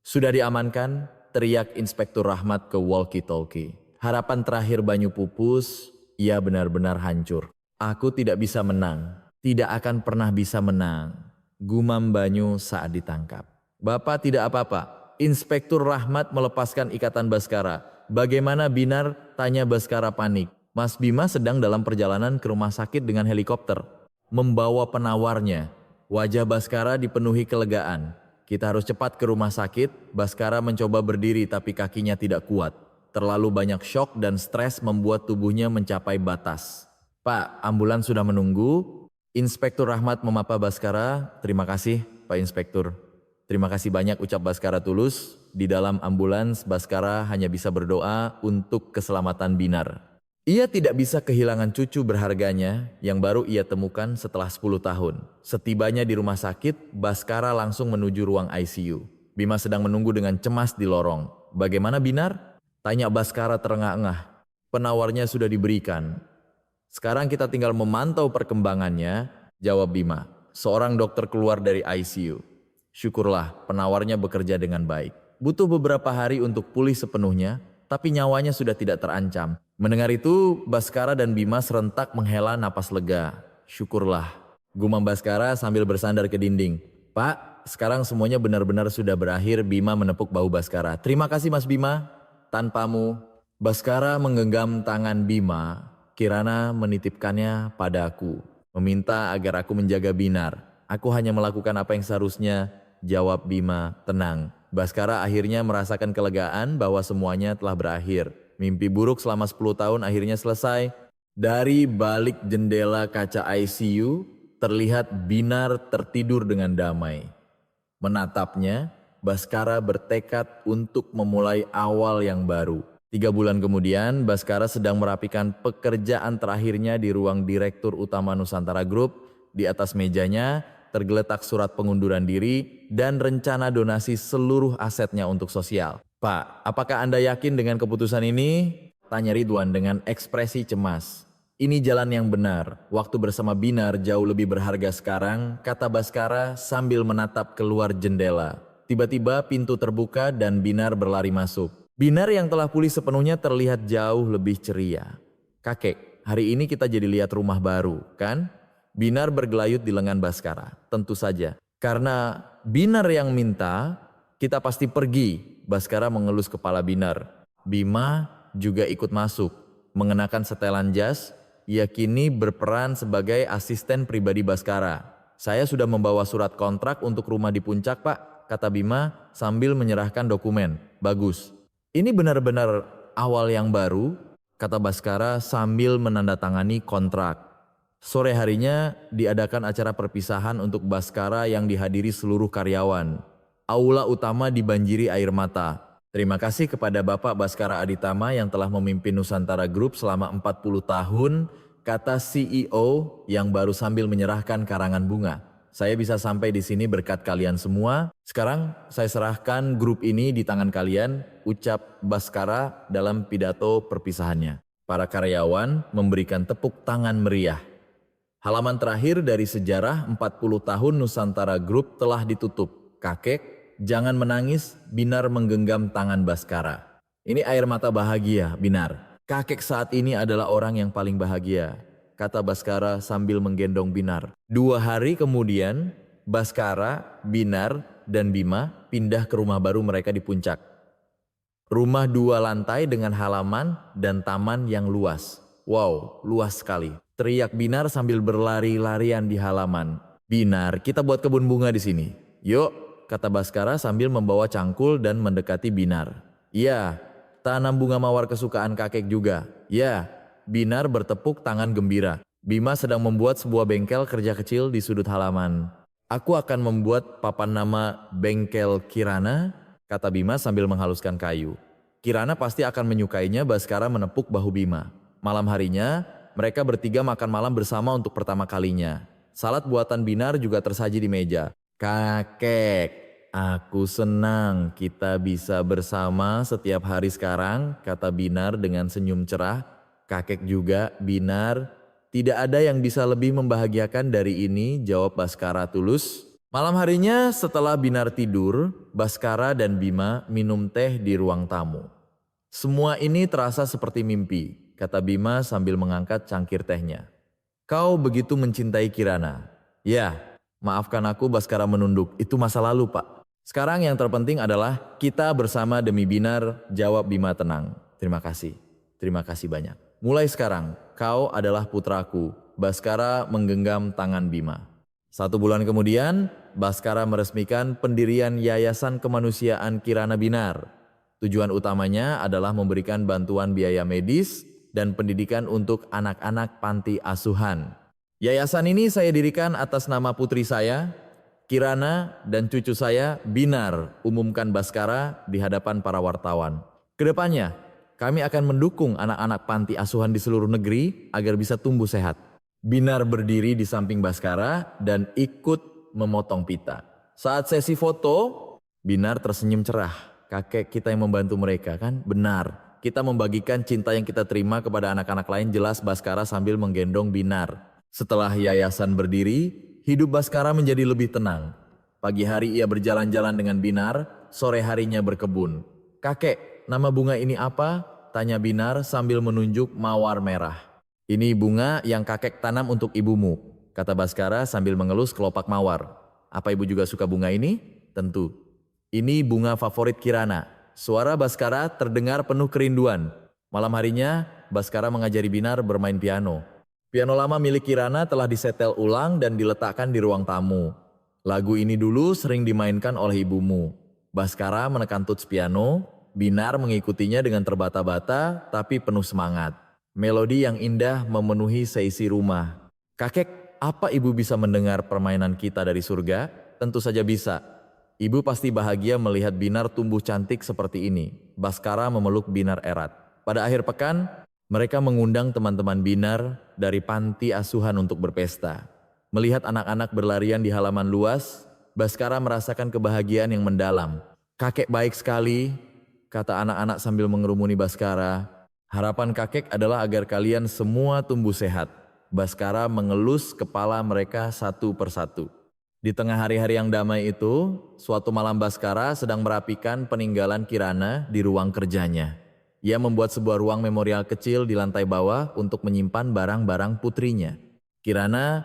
Sudah diamankan, teriak Inspektur Rahmat ke walkie-talkie. Harapan terakhir Banyu pupus, ia benar-benar hancur. Aku tidak bisa menang, tidak akan pernah bisa menang, gumam Banyu saat ditangkap. Bapak tidak apa-apa. Inspektur Rahmat melepaskan ikatan Baskara. Bagaimana Binar? Tanya Baskara panik. Mas Bima sedang dalam perjalanan ke rumah sakit dengan helikopter. Membawa penawarnya. Wajah Baskara dipenuhi kelegaan. Kita harus cepat ke rumah sakit. Baskara mencoba berdiri tapi kakinya tidak kuat. Terlalu banyak syok dan stres membuat tubuhnya mencapai batas. Pak, ambulans sudah menunggu. Inspektur Rahmat memapa Baskara. Terima kasih Pak Inspektur. Terima kasih banyak ucap Baskara tulus. Di dalam ambulans Baskara hanya bisa berdoa untuk keselamatan Binar. Ia tidak bisa kehilangan cucu berharganya yang baru ia temukan setelah 10 tahun. Setibanya di rumah sakit, Baskara langsung menuju ruang ICU. Bima sedang menunggu dengan cemas di lorong. Bagaimana Binar? Tanya Baskara terengah-engah. Penawarnya sudah diberikan. Sekarang kita tinggal memantau perkembangannya, jawab Bima. Seorang dokter keluar dari ICU. Syukurlah penawarnya bekerja dengan baik. Butuh beberapa hari untuk pulih sepenuhnya, tapi nyawanya sudah tidak terancam. Mendengar itu, Baskara dan Bima serentak menghela napas lega. Syukurlah, gumam Baskara sambil bersandar ke dinding. Pak, sekarang semuanya benar-benar sudah berakhir. Bima menepuk bahu Baskara. Terima kasih Mas Bima. Tanpamu. Baskara menggenggam tangan Bima. Kirana menitipkannya padaku, meminta agar aku menjaga Binar. Aku hanya melakukan apa yang seharusnya, jawab Bima tenang. Baskara akhirnya merasakan kelegaan bahwa semuanya telah berakhir. Mimpi buruk selama 10 tahun akhirnya selesai. Dari balik jendela kaca ICU, terlihat Binar tertidur dengan damai. Menatapnya, Baskara bertekad untuk memulai awal yang baru. 3 bulan kemudian, Baskara sedang merapikan pekerjaan terakhirnya di ruang Direktur Utama Nusantara Group. Di atas mejanya tergeletak surat pengunduran diri dan rencana donasi seluruh asetnya untuk sosial. Pak, apakah Anda yakin dengan keputusan ini? Tanya Ridwan dengan ekspresi cemas. Ini jalan yang benar. Waktu bersama Binar jauh lebih berharga sekarang, kata Baskara sambil menatap keluar jendela. Tiba-tiba pintu terbuka dan Binar berlari masuk. Binar yang telah pulih sepenuhnya terlihat jauh lebih ceria. Kakek, hari ini kita jadi lihat rumah baru, kan? Binar bergelayut di lengan Baskara. Tentu saja. Karena Binar yang minta, kita pasti pergi. Baskara mengelus kepala Binar. Bima juga ikut masuk. Mengenakan setelan jas, ia kini berperan sebagai asisten pribadi Baskara. Saya sudah membawa surat kontrak untuk rumah di Puncak, Pak, kata Bima sambil menyerahkan dokumen. Bagus. Ini benar-benar awal yang baru, kata Baskara sambil menandatangani kontrak. Sore harinya diadakan acara perpisahan untuk Baskara yang dihadiri seluruh karyawan. Aula utama dibanjiri air mata. Terima kasih kepada Bapak Baskara Aditama yang telah memimpin Nusantara Group selama 40 tahun, kata CEO yang baru sambil menyerahkan karangan bunga. Saya bisa sampai di sini berkat kalian semua. Sekarang saya serahkan grup ini di tangan kalian, ucap Baskara dalam pidato perpisahannya. Para karyawan memberikan tepuk tangan meriah. Halaman terakhir dari sejarah 40 tahun Nusantara Group telah ditutup. Kakek, jangan menangis, Binar menggenggam tangan Baskara. Ini air mata bahagia, Binar. Kakek saat ini adalah orang yang paling bahagia, kata Baskara sambil menggendong Binar. 2 hari kemudian, Baskara, Binar, dan Bima pindah ke rumah baru mereka di Puncak. Rumah 2 lantai dengan halaman dan taman yang luas. Wow, luas sekali. Teriak Binar sambil berlari-larian di halaman. Binar, kita buat kebun bunga di sini. Yuk, kata Baskara sambil membawa cangkul dan mendekati Binar. Iya, tanam bunga mawar kesukaan kakek juga. Ya, Binar bertepuk tangan gembira. Bima sedang membuat sebuah bengkel kerja kecil di sudut halaman. Aku akan membuat papan nama Bengkel Kirana, kata Bima sambil menghaluskan kayu. Kirana pasti akan menyukainya. Baskara menepuk bahu Bima. Malam harinya, mereka bertiga makan malam bersama untuk pertama kalinya. Salad buatan Binar juga tersaji di meja. Kakek, aku senang kita bisa bersama setiap hari sekarang, kata Binar dengan senyum cerah. Kakek juga, Binar. Tidak ada yang bisa lebih membahagiakan dari ini, jawab Baskara tulus. Malam harinya setelah Binar tidur, Baskara dan Bima minum teh di ruang tamu. Semua ini terasa seperti mimpi, kata Bima sambil mengangkat cangkir tehnya. Kau begitu mencintai Kirana. Ya, maafkan aku, Baskara menunduk. Itu masa lalu, Pak. Sekarang yang terpenting adalah kita bersama demi Binar, jawab Bima tenang. Terima kasih banyak. Mulai sekarang, kau adalah putraku. Baskara menggenggam tangan Bima. 1 bulan kemudian, Baskara meresmikan pendirian Yayasan Kemanusiaan Kirana Binar. Tujuan utamanya adalah memberikan bantuan biaya medis dan pendidikan untuk anak-anak panti asuhan. Yayasan ini saya dirikan atas nama putri saya, Kirana, dan cucu saya, Binar, umumkan Baskara di hadapan para wartawan. Kedepannya, kami akan mendukung anak-anak panti asuhan di seluruh negeri agar bisa tumbuh sehat. Binar berdiri di samping Baskara dan ikut memotong pita. Saat sesi foto, Binar tersenyum cerah. Kakek kita yang membantu mereka, kan? Benar. Kita membagikan cinta yang kita terima kepada anak-anak lain, jelas Baskara sambil menggendong Binar. Setelah yayasan berdiri, hidup Baskara menjadi lebih tenang. Pagi hari ia berjalan-jalan dengan Binar, sore harinya berkebun. Kakek, nama bunga ini apa? Tanya Binar sambil menunjuk mawar merah. Ini bunga yang kakek tanam untuk ibumu, kata Baskara sambil mengelus kelopak mawar. Apa ibu juga suka bunga ini? Tentu. Ini bunga favorit Kirana. Suara Baskara terdengar penuh kerinduan. Malam harinya, Baskara mengajari Binar bermain piano. Piano lama milik Kirana telah disetel ulang dan diletakkan di ruang tamu. Lagu ini dulu sering dimainkan oleh ibumu. Baskara menekan tuts piano. Binar mengikutinya dengan terbata-bata tapi penuh semangat. Melodi yang indah memenuhi seisi rumah. Kakek, apa ibu bisa mendengar permainan kita dari surga? Tentu saja bisa. Ibu pasti bahagia melihat Binar tumbuh cantik seperti ini. Baskara memeluk Binar erat. Pada akhir pekan, mereka mengundang teman-teman Binar dari panti asuhan untuk berpesta. Melihat anak-anak berlarian di halaman luas, Baskara merasakan kebahagiaan yang mendalam. Kakek baik sekali, kata anak-anak sambil mengerumuni Baskara. Harapan kakek adalah agar kalian semua tumbuh sehat. Baskara mengelus kepala mereka satu persatu. Di tengah hari-hari yang damai itu, suatu malam Baskara sedang merapikan peninggalan Kirana di ruang kerjanya. Ia membuat sebuah ruang memorial kecil di lantai bawah untuk menyimpan barang-barang putrinya. Kirana,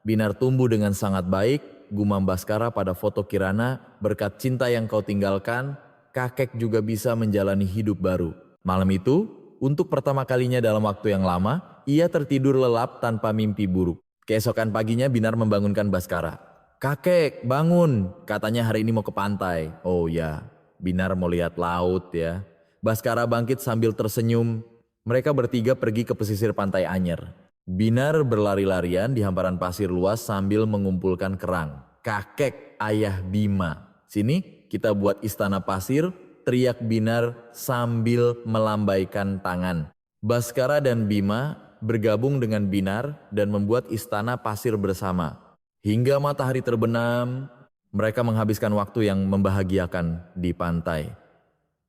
Binar tumbuh dengan sangat baik, gumam Baskara pada foto Kirana, berkat cinta yang kau tinggalkan, kakek juga bisa menjalani hidup baru. Malam itu, untuk pertama kalinya dalam waktu yang lama, ia tertidur lelap tanpa mimpi buruk. Keesokan paginya Binar membangunkan Baskara. Kakek, bangun, katanya hari ini mau ke pantai. Oh ya, Binar mau lihat laut ya. Baskara bangkit sambil tersenyum. Mereka bertiga pergi ke pesisir pantai Anyer. Binar berlari-larian di hamparan pasir luas sambil mengumpulkan kerang. Kakek, ayah Bima. Sini, kita buat istana pasir, teriak Binar sambil melambaikan tangan. Baskara dan Bima bergabung dengan Binar dan membuat istana pasir bersama. Hingga matahari terbenam, mereka menghabiskan waktu yang membahagiakan di pantai.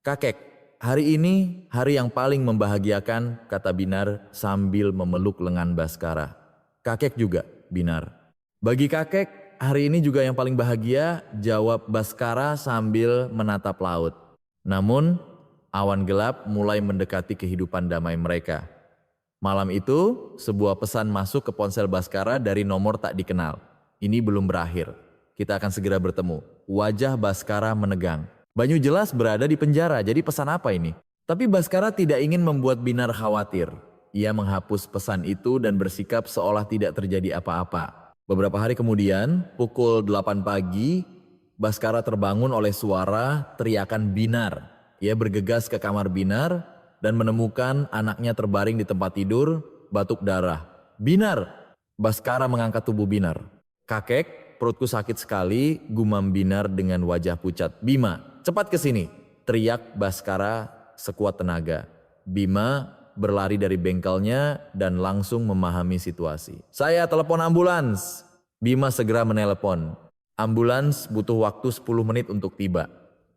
Kakek, hari ini hari yang paling membahagiakan, kata Binar sambil memeluk lengan Baskara. Kakek juga, Binar. Bagi kakek, hari ini juga yang paling bahagia, jawab Baskara sambil menatap laut. Namun, awan gelap mulai mendekati kehidupan damai mereka. Malam itu, sebuah pesan masuk ke ponsel Baskara dari nomor tak dikenal. Ini belum berakhir. Kita akan segera bertemu. Wajah Baskara menegang. Banyu jelas berada di penjara, jadi pesan apa ini? Tapi Baskara tidak ingin membuat Binar khawatir. Ia menghapus pesan itu dan bersikap seolah tidak terjadi apa-apa. Beberapa hari kemudian, pukul 8 pagi, Baskara terbangun oleh suara teriakan Binar. Ia bergegas ke kamar Binar dan menemukan anaknya terbaring di tempat tidur, batuk darah. Binar! Baskara mengangkat tubuh Binar. Kakek, perutku sakit sekali, gumam Binar dengan wajah pucat. Bima, cepat ke sini, teriak Baskara sekuat tenaga. Bima berlari dari bengkelnya dan langsung memahami situasi. Saya telepon ambulans. Bima segera menelepon. Ambulans butuh waktu 10 menit untuk tiba.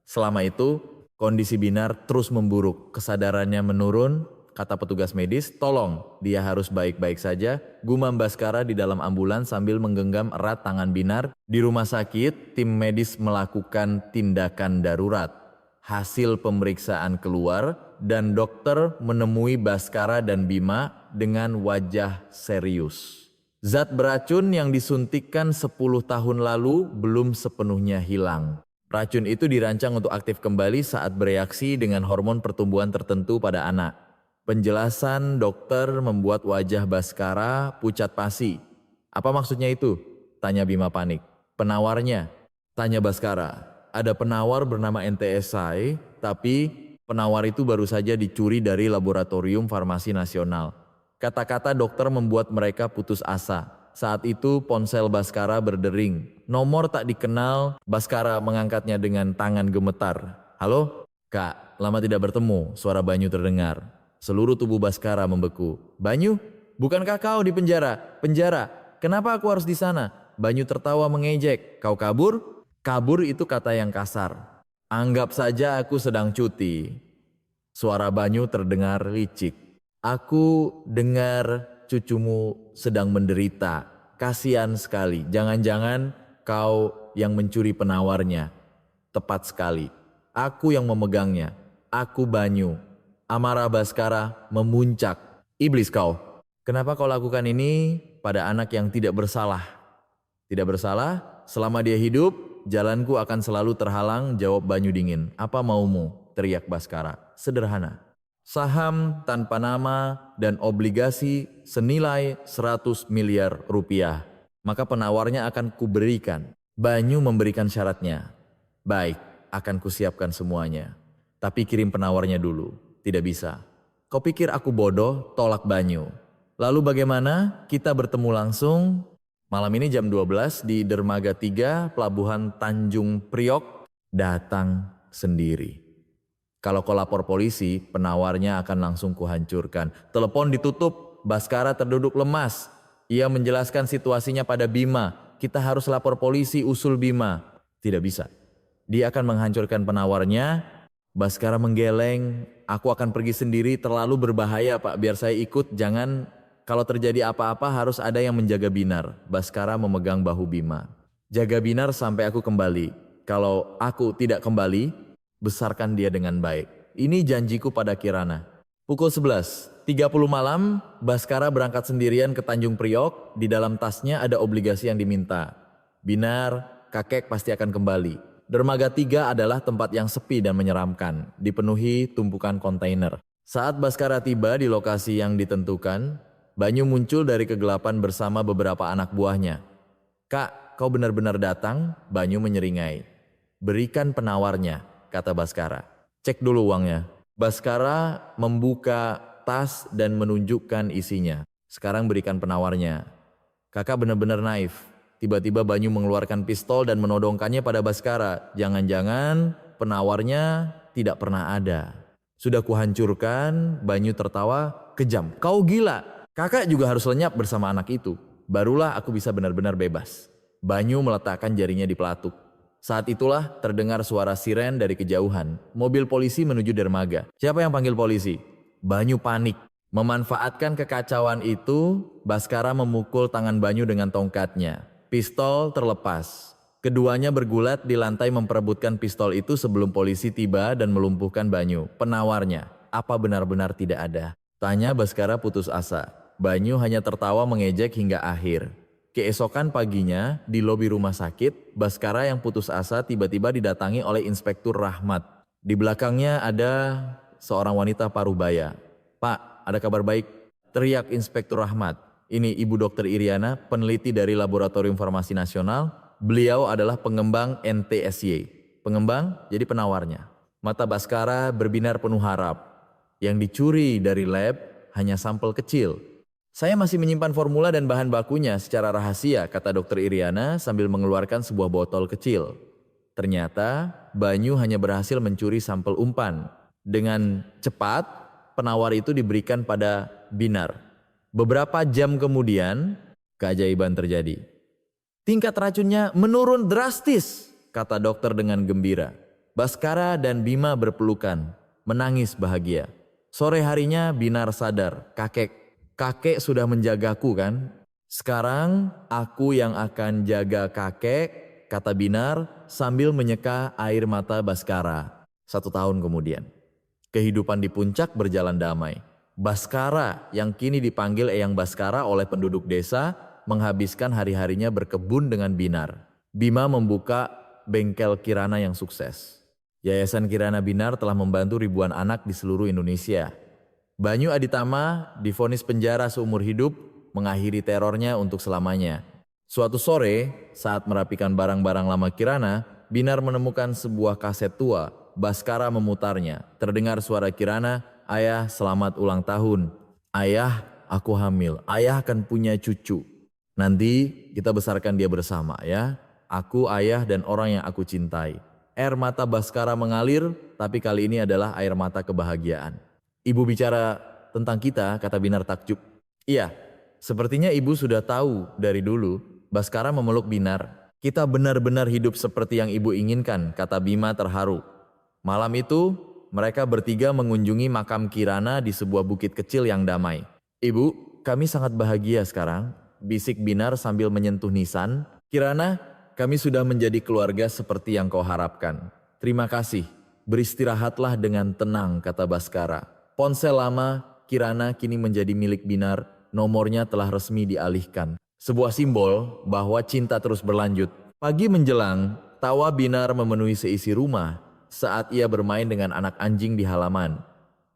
Selama itu, kondisi Binar terus memburuk. Kesadarannya menurun, kata petugas medis, tolong, dia harus baik-baik saja. Gumam Baskara di dalam ambulans sambil menggenggam erat tangan Binar. Di rumah sakit, tim medis melakukan tindakan darurat. Hasil pemeriksaan keluar dan dokter menemui Baskara dan Bima dengan wajah serius. Zat beracun yang disuntikkan 10 tahun lalu belum sepenuhnya hilang. Racun itu dirancang untuk aktif kembali saat bereaksi dengan hormon pertumbuhan tertentu pada anak. Penjelasan dokter membuat wajah Baskara pucat pasi. Apa maksudnya itu? Tanya Bima panik. Penawarnya? Tanya Baskara. Ada penawar bernama NTSI, tapi penawar itu baru saja dicuri dari Laboratorium Farmasi Nasional. Kata-kata dokter membuat mereka putus asa. Saat itu ponsel Baskara berdering. Nomor tak dikenal, Baskara mengangkatnya dengan tangan gemetar. Halo? Kak, lama tidak bertemu, suara Banyu terdengar. Seluruh tubuh Baskara membeku. Banyu? Bukankah kau di penjara? Penjara? Kenapa aku harus di sana? Banyu tertawa mengejek. Kau kabur? Kabur itu kata yang kasar. Anggap saja aku sedang cuti. Suara Banyu terdengar licik. Aku dengar cucumu sedang menderita. Kasihan sekali. Jangan-jangan kau yang mencuri penawarnya. Tepat sekali. Aku yang memegangnya. Aku Banyu. Amarah Baskara memuncak. Iblis kau. Kenapa kau lakukan ini pada anak yang tidak bersalah? Tidak bersalah? Selama dia hidup, jalanku akan selalu terhalang, jawab Banyu dingin. Apa maumu? Teriak Baskara. Sederhana. Saham tanpa nama dan obligasi senilai 100 miliar rupiah. Maka penawarnya akan kuberikan. Banyu memberikan syaratnya. Baik, akan kusiapkan semuanya. Tapi kirim penawarnya dulu. Tidak bisa. Kau pikir aku bodoh? Tolak Banyu. Lalu bagaimana? Kita bertemu langsung malam ini jam 12 di Dermaga 3 Pelabuhan Tanjung Priok. Datang sendiri. Kalau kau lapor polisi, penawarnya akan langsung kuhancurkan. Telepon ditutup, Baskara terduduk lemas. Ia menjelaskan situasinya pada Bima. Kita harus lapor polisi, usul Bima. Tidak bisa. Dia akan menghancurkan penawarnya. Baskara menggeleng. Aku akan pergi sendiri, terlalu berbahaya Pak. Biar saya ikut, jangan. Kalau terjadi apa-apa harus ada yang menjaga Binar. Baskara memegang bahu Bima. Jaga Binar sampai aku kembali. Kalau aku tidak kembali, besarkan dia dengan baik. Ini janjiku pada Kirana. Pukul 11.30 malam, Baskara berangkat sendirian ke Tanjung Priok. Di dalam tasnya ada obligasi yang diminta. Binar, kakek pasti akan kembali. Dermaga 3 adalah tempat yang sepi dan menyeramkan, dipenuhi tumpukan kontainer. Saat Baskara tiba di lokasi yang ditentukan, Banyu muncul dari kegelapan bersama beberapa anak buahnya. Kak, kau benar-benar datang? Banyu menyeringai. Berikan penawarnya, kata Baskara. Cek dulu uangnya. Baskara membuka tas dan menunjukkan isinya. Sekarang berikan penawarnya. Kakak benar-benar naif. Tiba-tiba Banyu mengeluarkan pistol dan menodongkannya pada Baskara. Jangan-jangan penawarnya tidak pernah ada. Sudah kuhancurkan. Banyu tertawa, kejam. Kau gila. Kakak juga harus lenyap bersama anak itu. Barulah aku bisa benar-benar bebas. Banyu meletakkan jarinya di pelatuk. Saat itulah terdengar suara siren dari kejauhan. Mobil polisi menuju dermaga. Siapa yang panggil polisi? Banyu panik. Memanfaatkan kekacauan itu, Baskara memukul tangan Banyu dengan tongkatnya. Pistol terlepas. Keduanya bergulat di lantai memperebutkan pistol itu sebelum polisi tiba dan melumpuhkan Banyu. Penawarnya, apa benar-benar tidak ada? Tanya Baskara putus asa. Banyu hanya tertawa mengejek hingga akhir. Keesokan paginya, di lobi rumah sakit, Baskara yang putus asa tiba-tiba didatangi oleh Inspektur Rahmat. Di belakangnya ada seorang wanita parubaya. "Pak, ada kabar baik," teriak Inspektur Rahmat. "Ini Ibu Dokter Iriana, peneliti dari Laboratorium Farmasi Nasional. Beliau adalah pengembang NTSY." Pengembang jadi penawarnya. Mata Baskara berbinar penuh harap. Yang dicuri dari lab hanya sampel kecil. "Saya masih menyimpan formula dan bahan bakunya secara rahasia," kata Dokter Iriana sambil mengeluarkan sebuah botol kecil. Ternyata Banyu hanya berhasil mencuri sampel umpan. Dengan cepat, penawar itu diberikan pada Binar. Beberapa jam kemudian, keajaiban terjadi. "Tingkat racunnya menurun drastis," kata dokter dengan gembira. Baskara dan Bima berpelukan, menangis bahagia. Sore harinya Binar sadar, kakek sudah menjagaku kan? "Sekarang aku yang akan jaga kakek," kata Binar sambil menyeka air mata Baskara. 1 tahun kemudian, kehidupan di puncak berjalan damai. Baskara yang kini dipanggil Eyang Baskara oleh penduduk desa menghabiskan hari-harinya berkebun dengan Binar. Bima membuka bengkel kirana yang sukses. Yayasan Kirana Binar telah membantu ribuan anak di seluruh Indonesia. Banyu Aditama divonis penjara seumur hidup, mengakhiri terornya untuk selamanya. Suatu sore, saat merapikan barang-barang lama Kirana, Binar menemukan sebuah kaset tua. Baskara memutarnya. Terdengar suara Kirana, "Ayah, selamat ulang tahun. Ayah, aku hamil. Ayah akan punya cucu. Nanti kita besarkan dia bersama ya. Aku, ayah, dan orang yang aku cintai." Air mata Baskara mengalir, tapi kali ini adalah air mata kebahagiaan. "Ibu bicara tentang kita," kata Binar takjub. "Iya, sepertinya ibu sudah tahu dari dulu." Baskara memeluk Binar. "Kita benar-benar hidup seperti yang ibu inginkan," kata Bima terharu. Malam itu, mereka bertiga mengunjungi makam Kirana di sebuah bukit kecil yang damai. "Ibu, kami sangat bahagia sekarang," bisik Binar sambil menyentuh nisan. "Kirana, kami sudah menjadi keluarga seperti yang kau harapkan. Terima kasih, beristirahatlah dengan tenang," kata Baskara. Ponsel lama Kirana kini menjadi milik Binar, nomornya telah resmi dialihkan. Sebuah simbol bahwa cinta terus berlanjut. Pagi menjelang, tawa Binar memenuhi seisi rumah saat ia bermain dengan anak anjing di halaman.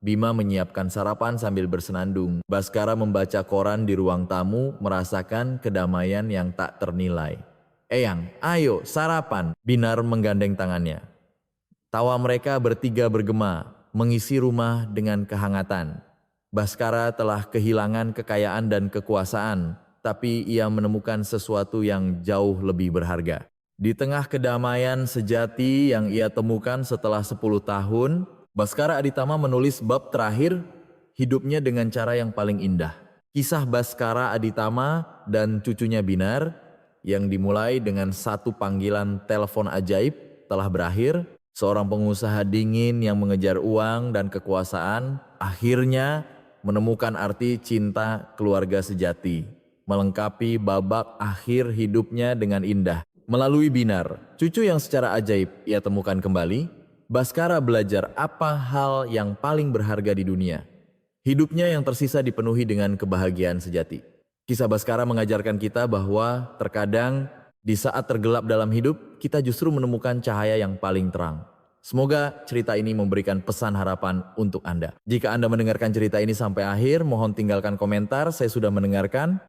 Bima menyiapkan sarapan sambil bersenandung. Baskara membaca koran di ruang tamu, merasakan kedamaian yang tak ternilai. "Eyang, ayo sarapan," Binar menggandeng tangannya. Tawa mereka bertiga bergema, mengisi rumah dengan kehangatan. Baskara telah kehilangan kekayaan dan kekuasaan, tapi ia menemukan sesuatu yang jauh lebih berharga. Di tengah kedamaian sejati yang ia temukan setelah 10 tahun, Baskara Aditama menulis bab terakhir hidupnya dengan cara yang paling indah. Kisah Baskara Aditama dan cucunya Binar yang dimulai dengan satu panggilan telepon ajaib telah berakhir. Seorang pengusaha dingin yang mengejar uang dan kekuasaan akhirnya menemukan arti cinta keluarga sejati, melengkapi babak akhir hidupnya dengan indah. Melalui Binar, cucu yang secara ajaib ia temukan kembali, Baskara belajar apa hal yang paling berharga di dunia. Hidupnya yang tersisa dipenuhi dengan kebahagiaan sejati. Kisah Baskara mengajarkan kita bahwa terkadang di saat tergelap dalam hidup, kita justru menemukan cahaya yang paling terang. Semoga cerita ini memberikan pesan harapan untuk Anda. Jika Anda mendengarkan cerita ini sampai akhir, mohon tinggalkan komentar, saya sudah mendengarkan.